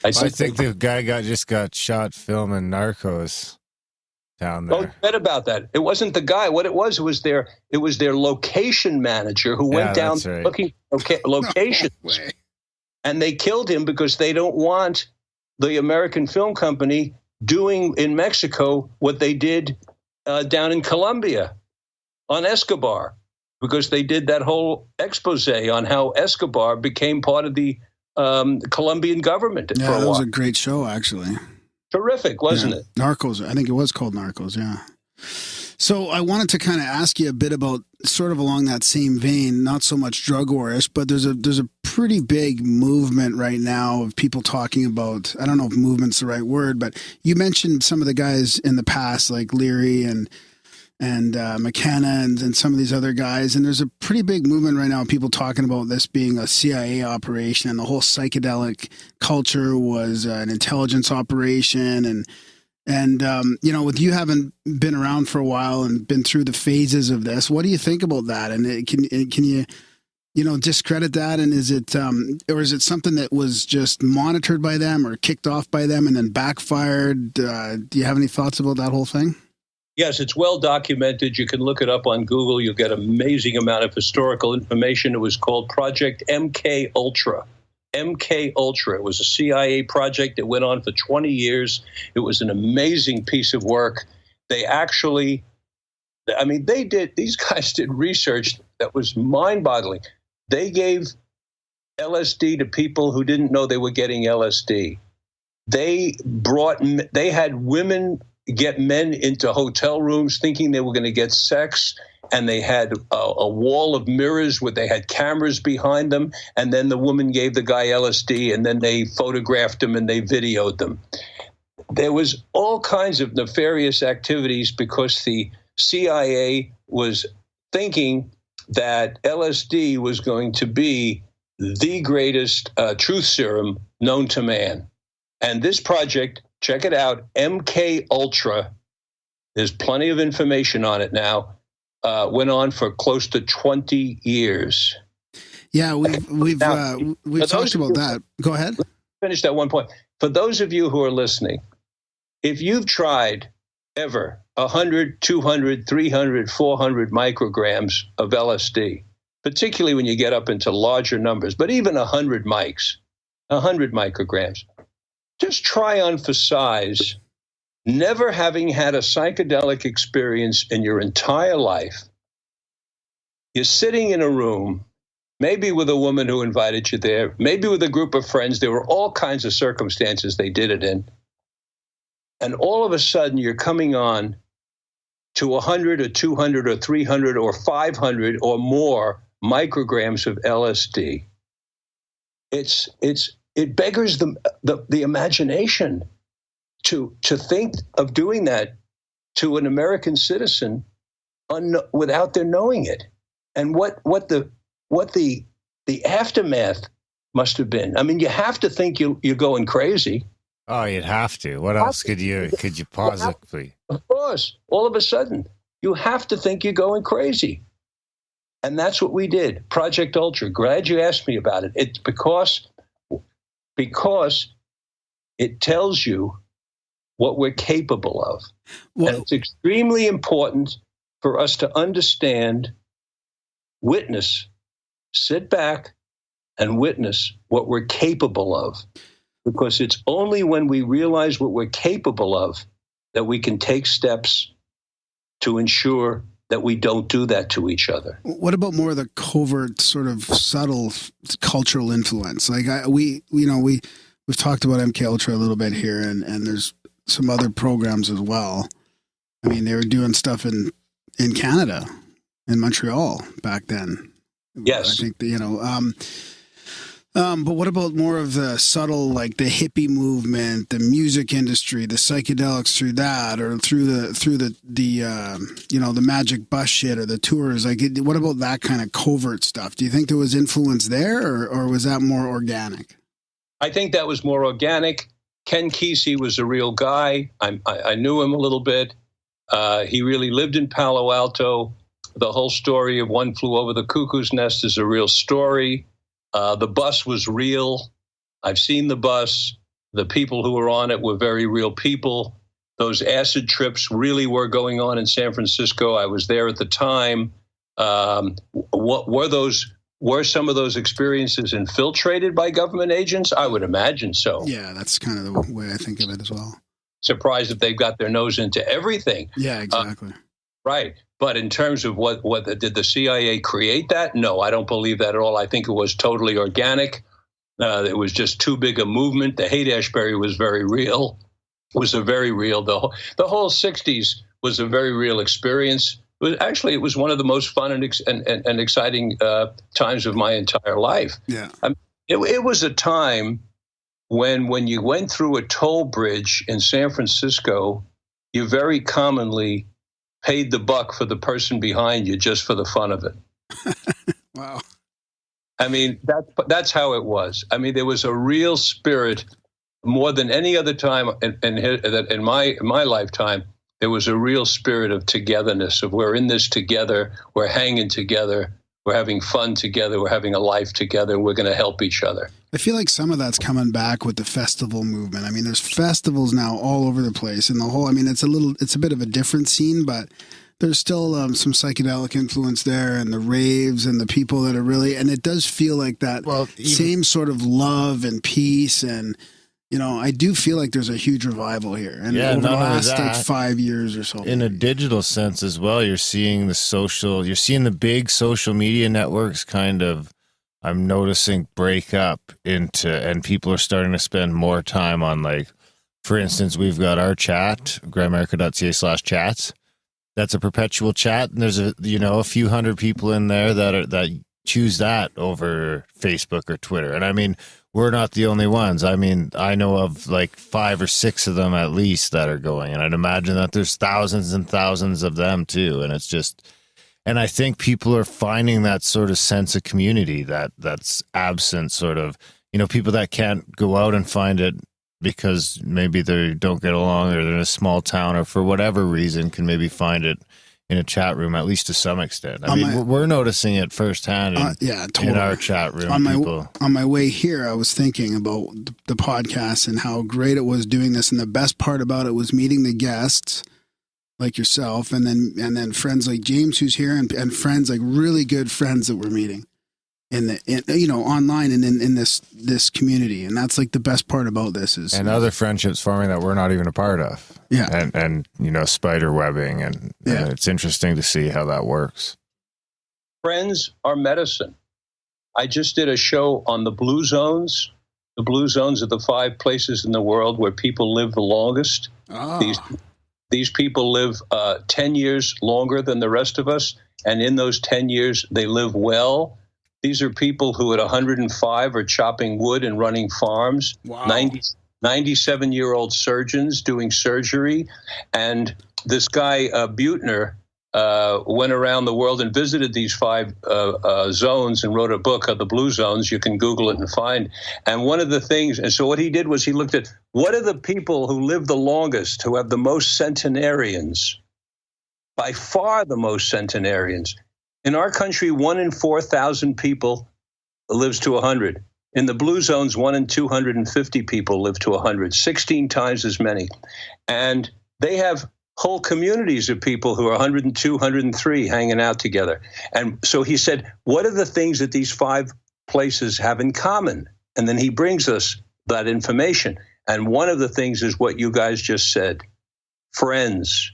I think the guy just got shot filming Narcos down there. Oh, read about that. It wasn't the guy. What it was their location manager who went down looking for locations, and they killed him because they don't want the American film company doing in Mexico what they did down in Colombia on Escobar, because they did that whole expose on how Escobar became part of the Colombian government. Yeah, that was a great show, actually. Terrific, wasn't it? Narcos. I think it was called Narcos, yeah. So I wanted to kind of ask you a bit about, sort of along that same vein, not so much drug war-ish, but there's a pretty big movement right now of people talking about, I don't know if movement's the right word, but you mentioned some of the guys in the past, like Leary and McKenna and some of these other guys. And there's a pretty big movement right now of people talking about this being a CIA operation, and the whole psychedelic culture was an intelligence operation. And with you having been around for a while and been through the phases of this, what do you think about that? And can you discredit that? And is it, or is it something that was just monitored by them or kicked off by them and then backfired? Do you have any thoughts about that whole thing? Yes, it's well documented. You can look it up on Google. You'll get an amazing amount of historical information. It was called Project MK Ultra. MK Ultra. It was a CIA project that went on for 20 years. It was an amazing piece of work. These guys did research that was mind-boggling. They gave LSD to people who didn't know they were getting LSD. They had women get men into hotel rooms thinking they were going to get sex, and they had a wall of mirrors where they had cameras behind them, and then the woman gave the guy LSD, and then they photographed him and they videoed them. There was all kinds of nefarious activities because the CIA was thinking that LSD was going to be the greatest truth serum known to man. And this project, check it out, MK Ultra, there's plenty of information on it now, went on for close to 20 years. Yeah, we've talked about that. Go ahead. Finish that one point. For those of you who are listening, if you've tried ever 100, 200, 300, 400 micrograms of LSD, particularly when you get up into larger numbers, but even 100 micrograms, just try on for size, never having had a psychedelic experience in your entire life. You're sitting in a room, maybe with a woman who invited you there, maybe with a group of friends. There were all kinds of circumstances they did it in. And all of a sudden, you're coming on to 100 or 200 or 300 or 500 or more micrograms of LSD. It beggars the imagination to think of doing that to an American citizen without their knowing it, and what the aftermath must have been. I mean, you have to think you're going crazy. Oh, you'd have to. What else could you possibly? Of course, all of a sudden, you have to think you're going crazy. And that's what we did. Project Ultra. Glad you asked me about it. It's because it tells you what we're capable of. Well, and it's extremely important for us to understand, witness, sit back and witness what we're capable of. Because it's only when we realize what we're capable of that we can take steps to ensure that we don't do that to each other. What about more of the covert, sort of subtle cultural influence? Like we've talked about MK Ultra a little bit here, and there's some other programs as well. I mean, they were doing stuff in Canada, in Montreal back then. Yes, I think but what about more of the subtle, like the hippie movement, the music industry, the psychedelics through that, or through the magic bus shit or the tours? Like, what about that kind of covert stuff? Do you think there was influence there, or was that more organic? I think that was more organic. Ken Kesey was a real guy. I knew him a little bit. He really lived in Palo Alto. The whole story of One Flew Over the Cuckoo's Nest is a real story. The bus was real. I've seen the bus. The people who were on it were very real people. Those acid trips really were going on in San Francisco. I was there at the time. Were some of those experiences infiltrated by government agents? I would imagine so. Yeah, that's kind of the way I think of it as well. Surprised if they've got their nose into everything. Yeah, exactly. Right. But in terms of what did the CIA create that? No, I don't believe that at all. I think it was totally organic. It was just too big a movement. The Haight-Ashbury was very real. It was a very real. The whole 60s was a very real experience. It was one of the most fun and exciting times of my entire life. Yeah. It was a time when you went through a toll bridge in San Francisco, you very commonly paid the buck for the person behind you just for the fun of it. Wow. I mean, that's how it was. I mean, there was a real spirit more than any other time in my lifetime. There was a real spirit of togetherness, of we're in this together, we're hanging together, We're having fun together. We're having a life together. We're going to help each other. I feel like some of that's coming back with the festival movement. I mean, there's festivals now all over the place, and it's a bit of a different scene, but there's still some psychedelic influence there, and the raves and the people that are really, and it does feel like that same sort of love and peace. And, I do feel like there's a huge revival here. And over the last 5 years or so. In a digital sense as well, you're seeing the big social media networks kind of, I'm noticing, break up and people are starting to spend more time on, like, for instance, we've got our chat, grimerica.ca/chats. That's a perpetual chat, and there's a few hundred people in there that choose that over Facebook or Twitter. And I mean, we're not the only ones. I mean, I know of like 5 or 6 of them at least that are going, and I'd imagine that there's thousands and thousands of them too. And it's just, and I think people are finding that sort of sense of community that's absent, sort of, people that can't go out and find it because maybe they don't get along, or they're in a small town, or for whatever reason can maybe find it in a chat room, at least to some extent. I mean, we're noticing it firsthand in our chat room. On my way here, I was thinking about the podcast and how great it was doing this. And the best part about it was meeting the guests like yourself, and then friends like James, who's here, and friends, like really good friends that we're meeting online and in this community. And that's like the best part about this is, and other friendships forming that we're not even a part of. Yeah. And spider webbing, and it's interesting to see how that works. Friends are medicine. I just did a show on the blue zones. The blue zones are the 5 places in the world where people live the longest. These people live 10 years longer than the rest of us. And in those 10 years, they live well. These are people who at 105 are chopping wood and running farms. Wow. 97-year-old surgeons doing surgery. And this guy, Buettner, went around the world and visited these 5 zones and wrote a book of the blue zones. You can Google it and find. And one of the things, and so what he did was he looked at what are the people who live the longest, who have the most centenarians, by far the most centenarians. In our country, 1 in 4,000 people lives to 100. In the blue zones, 1 in 250 people live to 100, 16 times as many. And they have whole communities of people who are 102, 103 hanging out together. And so he said, what are the things that these 5 places have in common? And then he brings us that information. And one of the things is what you guys just said, friends.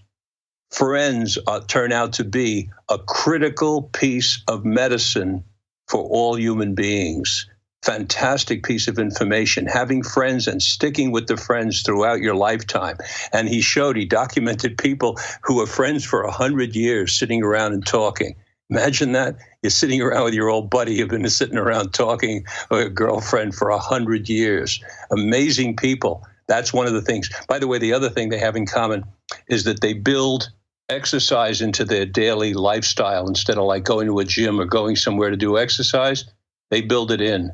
Friends turn out to be a critical piece of medicine for all human beings. Fantastic piece of information, having friends and sticking with the friends throughout your lifetime. And he documented people who are friends for 100 years sitting around and talking. Imagine that. You're sitting around with your old buddy who've been sitting around talking, or a girlfriend for 100 years. Amazing people. That's one of the things. By the way, the other thing they have in common is that they build exercise into their daily lifestyle. Instead of like going to a gym or going somewhere to do exercise, they build it in.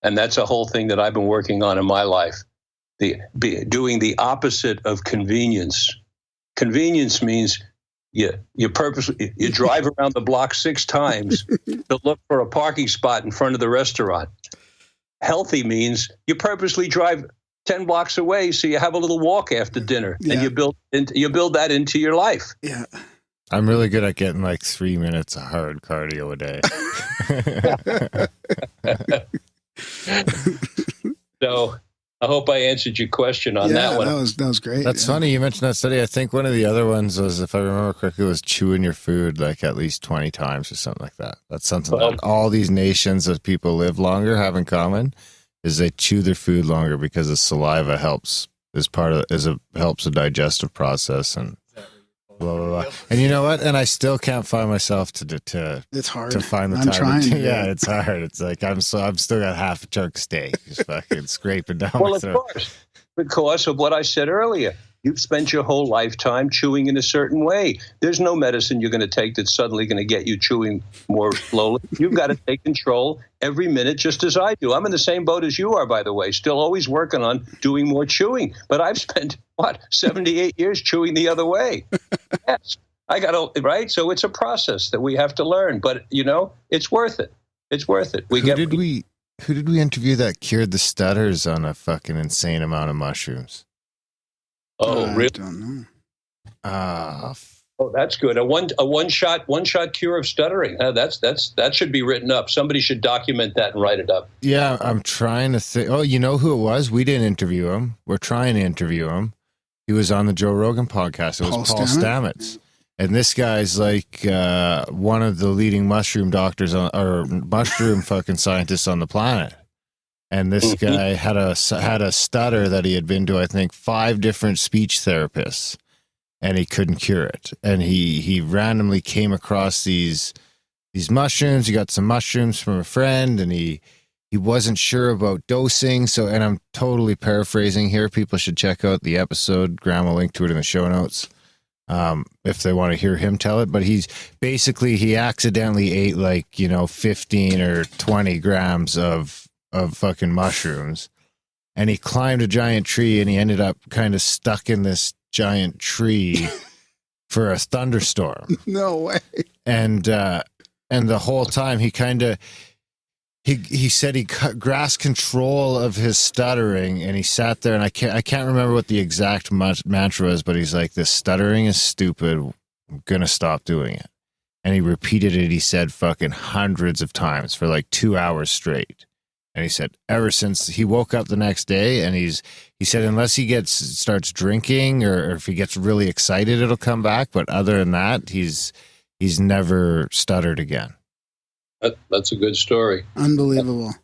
And that's a whole thing that I've been working on in my life. Doing the opposite of convenience. Convenience means you drive around the block 6 times to look for a parking spot in front of the restaurant. Healthy means you purposely drive 10 blocks away so you have a little walk after dinner, and you build that into your life. Yeah. I'm really good at getting like 3 minutes of hard cardio a day. So I hope I answered your question on that one. That was great. That's funny you mentioned that study. I think one of the other ones was, if I remember correctly, was chewing your food like at least 20 times or something like that. That's something that all these nations of people live longer have in common, is they chew their food longer because the saliva helps helps the digestive process and blah blah blah. And you know what? And I still can't find myself it's hard to find the I'm time. trying. Yeah, it's hard. It's like I'm still got half a chunk of steak just fucking scraping down. Well, my of throat. course, because of what I said earlier. You've spent your whole lifetime chewing in a certain way. There's no medicine you're going to take that's suddenly going to get you chewing more slowly. You've got to take control every minute, just as I do. I'm in the same boat as you are, by the way, still always working on doing more chewing. But I've spent, 78 years chewing the other way. Yes. I got to, right? So it's a process that we have to learn, but it's worth it. It's worth it. Who did we interview that cured the stutters on a fucking insane amount of mushrooms? Oh, really? I don't know. Oh, that's good. A one shot cure of stuttering. That should be written up. Somebody should document that and write it up. Yeah, I'm trying to think. Oh, you know who it was? We didn't interview him. We're trying to interview him. He was on the Joe Rogan podcast. It was Paul Stamets. And this guy's like one of the leading mushroom doctors or mushroom fucking scientists on the planet. And this guy had a stutter that he had been to, I think, 5 different speech therapists, and he couldn't cure it. And he randomly came across these mushrooms. He got some mushrooms from a friend, and he wasn't sure about dosing. So, and I'm totally paraphrasing here. People should check out the episode. Graham will link to it in the show notes. If they want to hear him tell it, but he accidentally ate 15 or 20 grams of fucking mushrooms, and he climbed a giant tree, and he ended up kind of stuck in this giant tree for a thunderstorm. No way. And the whole time he said he grasped control of his stuttering, and he sat there, and I can't remember what the exact mantra was, but he's like, this stuttering is stupid. I'm going to stop doing it. And he repeated it, he said, fucking hundreds of times for like 2 hours straight. And he said, ever since he woke up the next day, and he said, unless he starts drinking or if he gets really excited, it'll come back. But other than that, he's never stuttered again. That's a good story. Unbelievable.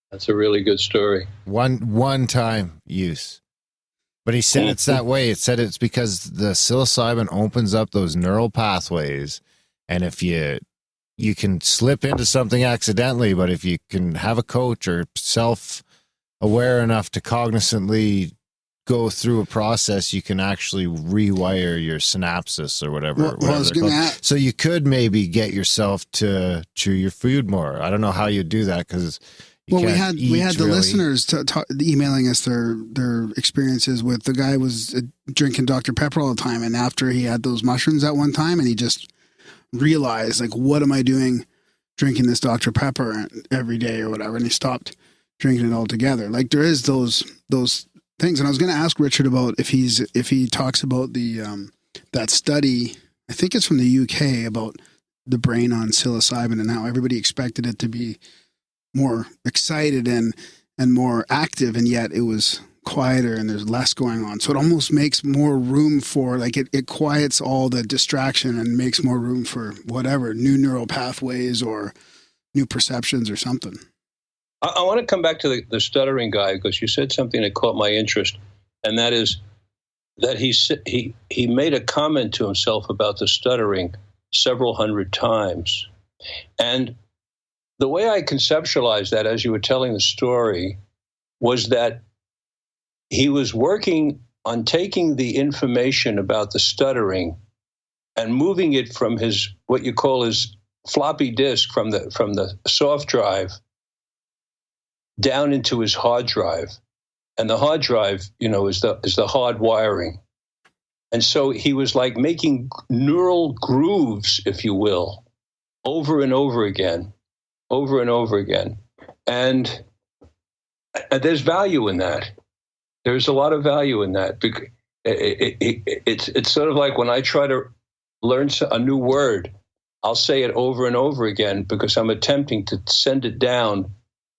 That's a really good story. One time use. But he said it's that way. It said it's because the psilocybin opens up those neural pathways. And if you can slip into something accidentally, but if you can have a coach or self-aware enough to cognizantly go through a process, you can actually rewire your synapses or whatever. So you could maybe get yourself to chew your food more. I don't know how you do that because we had the listeners emailing us their experiences with the guy was drinking Dr. Pepper all the time, and after he had those mushrooms at one time, and he just realized what am I doing drinking this Dr. Pepper every day or whatever, and he stopped drinking it altogether. There is those things, and I was going to ask Richard about if he talks about the that study. I think it's from the UK about the brain on psilocybin and how everybody expected it to be more excited and more active, and yet it was quieter and there's less going on. So it almost makes more room for it quiets all the distraction and makes more room for whatever new neural pathways or new perceptions or something. I want to come back to the stuttering guy because you said something that caught my interest, and that is that he made a comment to himself about the stuttering several hundred times. And the way I conceptualized that as you were telling the story was that he was working on taking the information about the stuttering and moving it from his what you call his floppy disk from the soft drive down into his hard drive. And the hard drive, is the hard wiring. And so he was making neural grooves, if you will, over and over again. And there's value in that. There's a lot of value in that. It's sort of like when I try to learn a new word, I'll say it over and over again because I'm attempting to send it down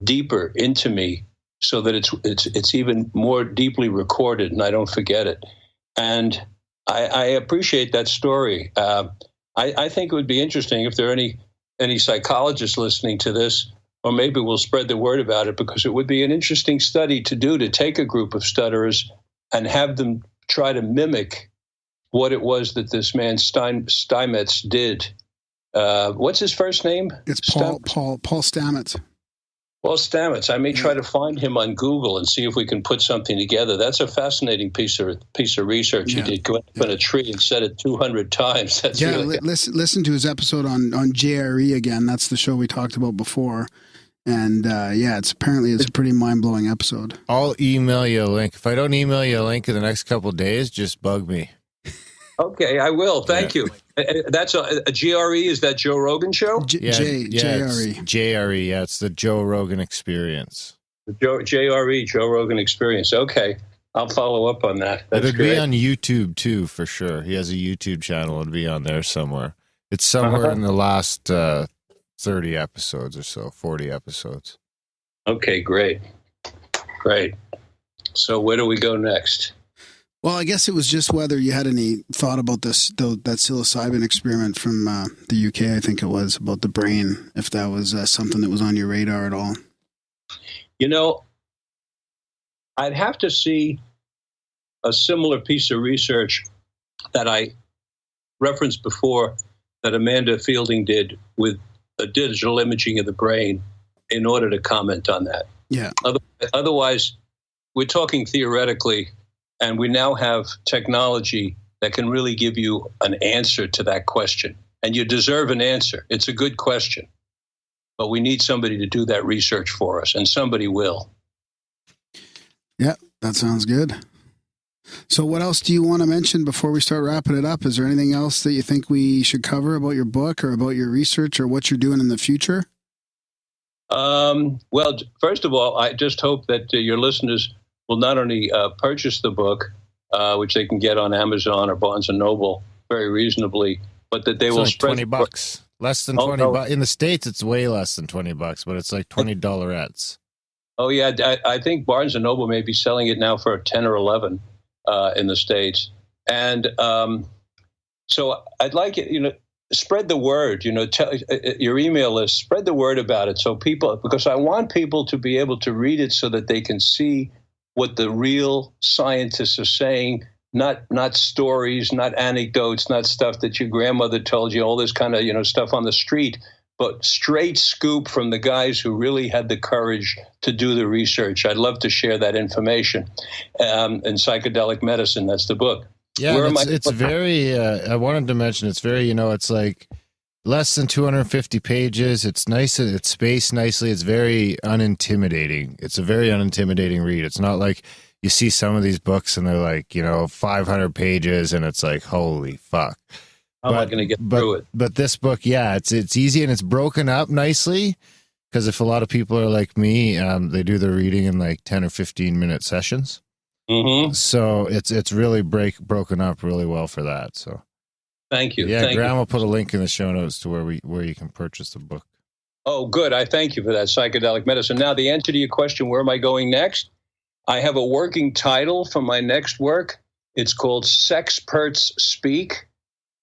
deeper into me so that it's even more deeply recorded and I don't forget it. And I appreciate that story. I think it would be interesting if there are any psychologists listening to this, or maybe we'll spread the word about it, because it would be an interesting study to do, to take a group of stutterers and have them try to mimic what it was that this man Stamets did. What's his first name? It's Paul Stamets. Paul Stamets. I may try to find him on Google and see if we can put something together. That's a fascinating piece of research. He did go up in a tree and said it 200 times. That's really listen to his episode on JRE again. That's the show we talked about before. And it's a pretty mind-blowing episode. I'll email you a link. If I don't email you a link in the next couple of days, just bug me. Okay, I will. Thank you. That's a GRE. Is that Joe Rogan show? JRE. JRE. Yeah, it's the Joe Rogan Experience. JRE, Joe Rogan Experience. Okay, I'll follow up on that. It'd be on YouTube too, for sure. He has a YouTube channel. It'd be on there somewhere. It's somewhere in the last 30 episodes or so, 40 episodes. Okay, great. So where do we go next? Well, I guess it was just whether you had any thought about that psilocybin experiment from the UK, I think it was, about the brain, if that was something that was on your radar at all. I'd have to see a similar piece of research that I referenced before that Amanda Fielding did with a digital imaging of the brain in order to comment on that. Yeah. Otherwise, we're talking theoretically, and we now have technology that can really give you an answer to that question. And you deserve an answer. It's a good question. But we need somebody to do that research for us, and somebody will. Yeah, that sounds good. So what else do you want to mention before we start wrapping it up? Is there anything else that you think we should cover about your book or about your research or what you're doing in the future? Well, first of all, I just hope that your listeners will not only purchase the book, which they can get on Amazon or Barnes & Noble very reasonably, but that they will spread $20. Less than 20 bucks. In the States, it's way less than $20, but it's like $20. Oh, yeah. I think Barnes & Noble may be selling it now for 10 or 11 in the States. And so I'd like it, spread the word, tell your email list, spread the word about it. So because I want people to be able to read it so that they can see what the real scientists are saying, not stories, not anecdotes, not stuff that your grandmother told you, all this kind of, stuff on the street, but straight scoop from the guys who really had the courage to do the research. I'd love to share that information. In Psychedelic Medicine, that's the book. Yeah, it's very, I wanted to mention, it's very, it's like less than 250 pages. It's nice. It's spaced nicely. It's very unintimidating. It's a very unintimidating read. It's not like you see some of these books and they're like, 500 pages and it's like, holy fuck. How am I going to get through it? But this book, yeah, it's easy and it's broken up nicely because if a lot of people are like me, they do their reading in like 10 or 15 minute sessions. Mm-hmm. So it's really broken up really well for that. So thank you. Yeah, Graham will put a link in the show notes to where you can purchase the book. Oh, good. I thank you for that, Psychedelic Medicine. Now, the answer to your question, where am I going next? I have a working title for my next work. It's called Sexperts Speak.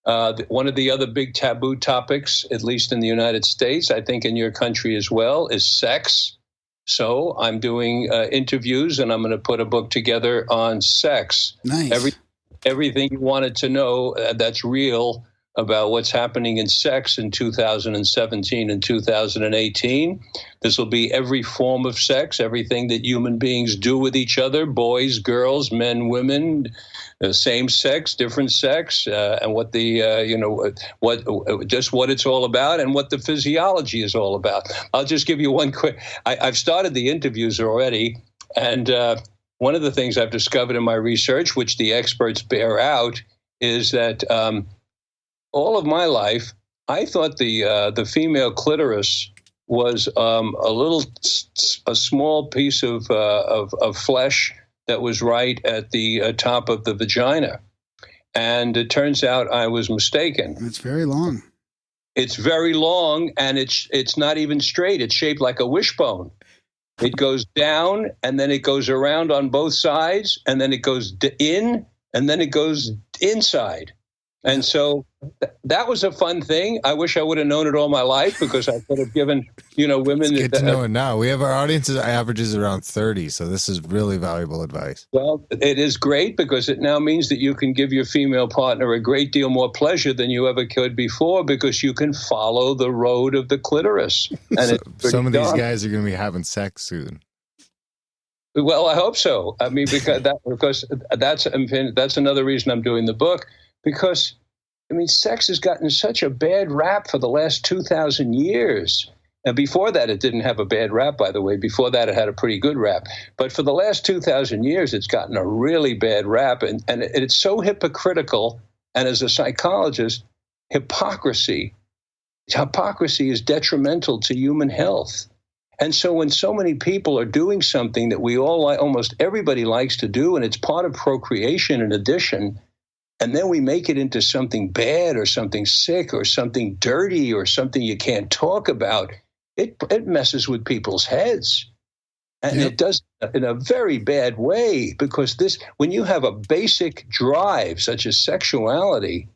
One of the other big taboo topics, at least in the United States, I think in your country as well, is sex. So I'm doing interviews, and I'm going to put a book together on sex. Nice. Everything you wanted to know that's real about what's happening in sex in 2017 and 2018. This will be every form of sex, everything that human beings do with each other, boys, girls, men, women, same sex, different sex, and what the what it's all about and what the physiology is all about. I'll just give you one quick. I've started the interviews already, and one of the things I've discovered in my research, which the experts bear out, is that all of my life, I thought the female clitoris was a small piece of flesh that was right at the top of the vagina, and it turns out I was mistaken. It's very long. It's very long, and it's not even straight. It's shaped like a wishbone. It goes down, and then it goes around on both sides, and then it goes in, and then it goes inside. And so that was a fun thing. I wish I would have known it all my life because I could have given, women. It's good to know it now. We have our audience averages around 30, so this is really valuable advice. Well, it is great because it now means that you can give your female partner a great deal more pleasure than you ever could before because you can follow the road of the clitoris. And some of these guys are going to be having sex soon. Well, I hope so. I mean, because that's another reason I'm doing the book. Because, sex has gotten such a bad rap for the last 2,000 years. And before that, it didn't have a bad rap, by the way. Before that, it had a pretty good rap. But for the last 2,000 years, it's gotten a really bad rap. And it's so hypocritical. And as a psychologist, hypocrisy. Hypocrisy is detrimental to human health. And so when so many people are doing something that we all like, almost everybody likes to do, and it's part of procreation and addition, and then we make it into something bad or something sick or something dirty or something you can't talk about, it messes with people's heads. And it does in a very bad way, because when you have a basic drive such as sexuality,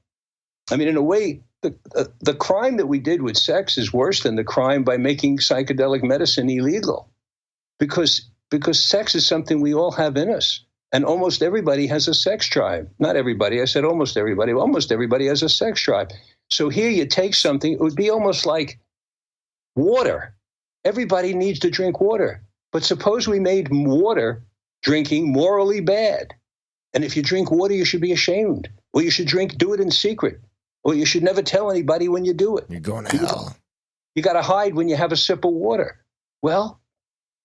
I mean, in a way, the crime that we did with sex is worse than the crime by making psychedelic medicine illegal, because sex is something we all have in us, and almost everybody has a sex drive. Not everybody. I said almost everybody. Almost everybody has a sex drive. So here you take something. It would be almost like water. Everybody needs to drink water. But suppose we made water drinking morally bad. And if you drink water, you should be ashamed. Or you should do it in secret. Or you should never tell anybody when you do it. You're going to hell. You got to hide when you have a sip of water. Well,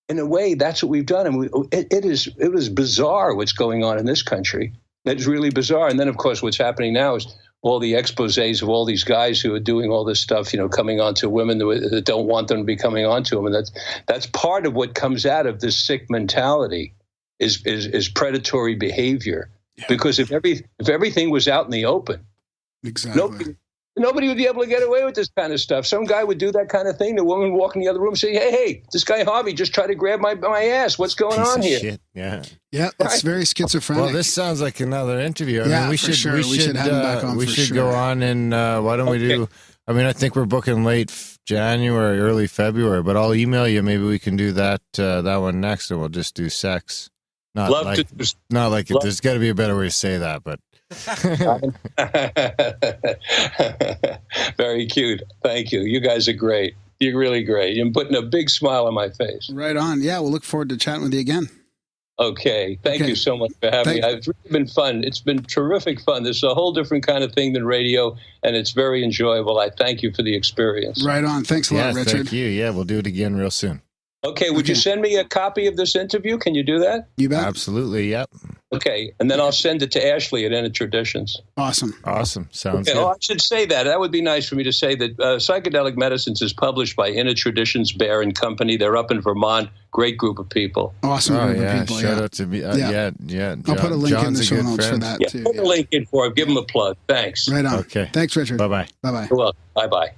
in a way, that's what we've done. And it is bizarre what's going on in this country. It's really bizarre. And then, of course, what's happening now is all the exposés of all these guys who are doing all this stuff, coming on to women that don't want them to be coming on to them. And that's part of what comes out of this sick mentality is predatory behavior. Yeah. Because if everything was out in the open, exactly, nobody would be able to get away with this kind of stuff. Some guy would do that kind of thing. The woman would walk in the other room and say, hey, this guy Harvey just tried to grab my ass. What's going on here? Shit. Yeah. Yeah, it's very schizophrenic. Well, this sounds like another interview. I mean, we should have him back on. We should go on, and why don't we do? I mean, I think we're booking late January, early February, but I'll email you. Maybe we can do that one next, and we'll just do sex. Not like it. There's got to be a better way to say that, but. Very cute. Thank you. You guys are great. You're really great. You're putting a big smile on my face. Right on. Yeah, we'll look forward to chatting with you again. Okay. Thank you so much for having me. It's really been fun. It's been terrific fun. This is a whole different kind of thing than radio, and it's very enjoyable. I thank you for the experience. Right on. Thanks a lot, Richard. Thank you. Yeah, we'll do it again real soon. Okay, would you send me a copy of this interview? Can you do that? You bet. Absolutely, yep. Okay, and then I'll send it to Ashley at Inner Traditions. Awesome. Sounds good. Oh, I should say that. That would be nice for me to say that Psychedelic Medicines is published by Inner Traditions Bear and Company. They're up in Vermont. Great group of people. Awesome group of people. Shout out to me. Yeah. I'll put a link in the show notes for that too. Put a link in for it. Give them a plug. Thanks. Right on. Okay. Thanks, Richard. Bye-bye. Bye-bye. You're welcome. Bye-bye.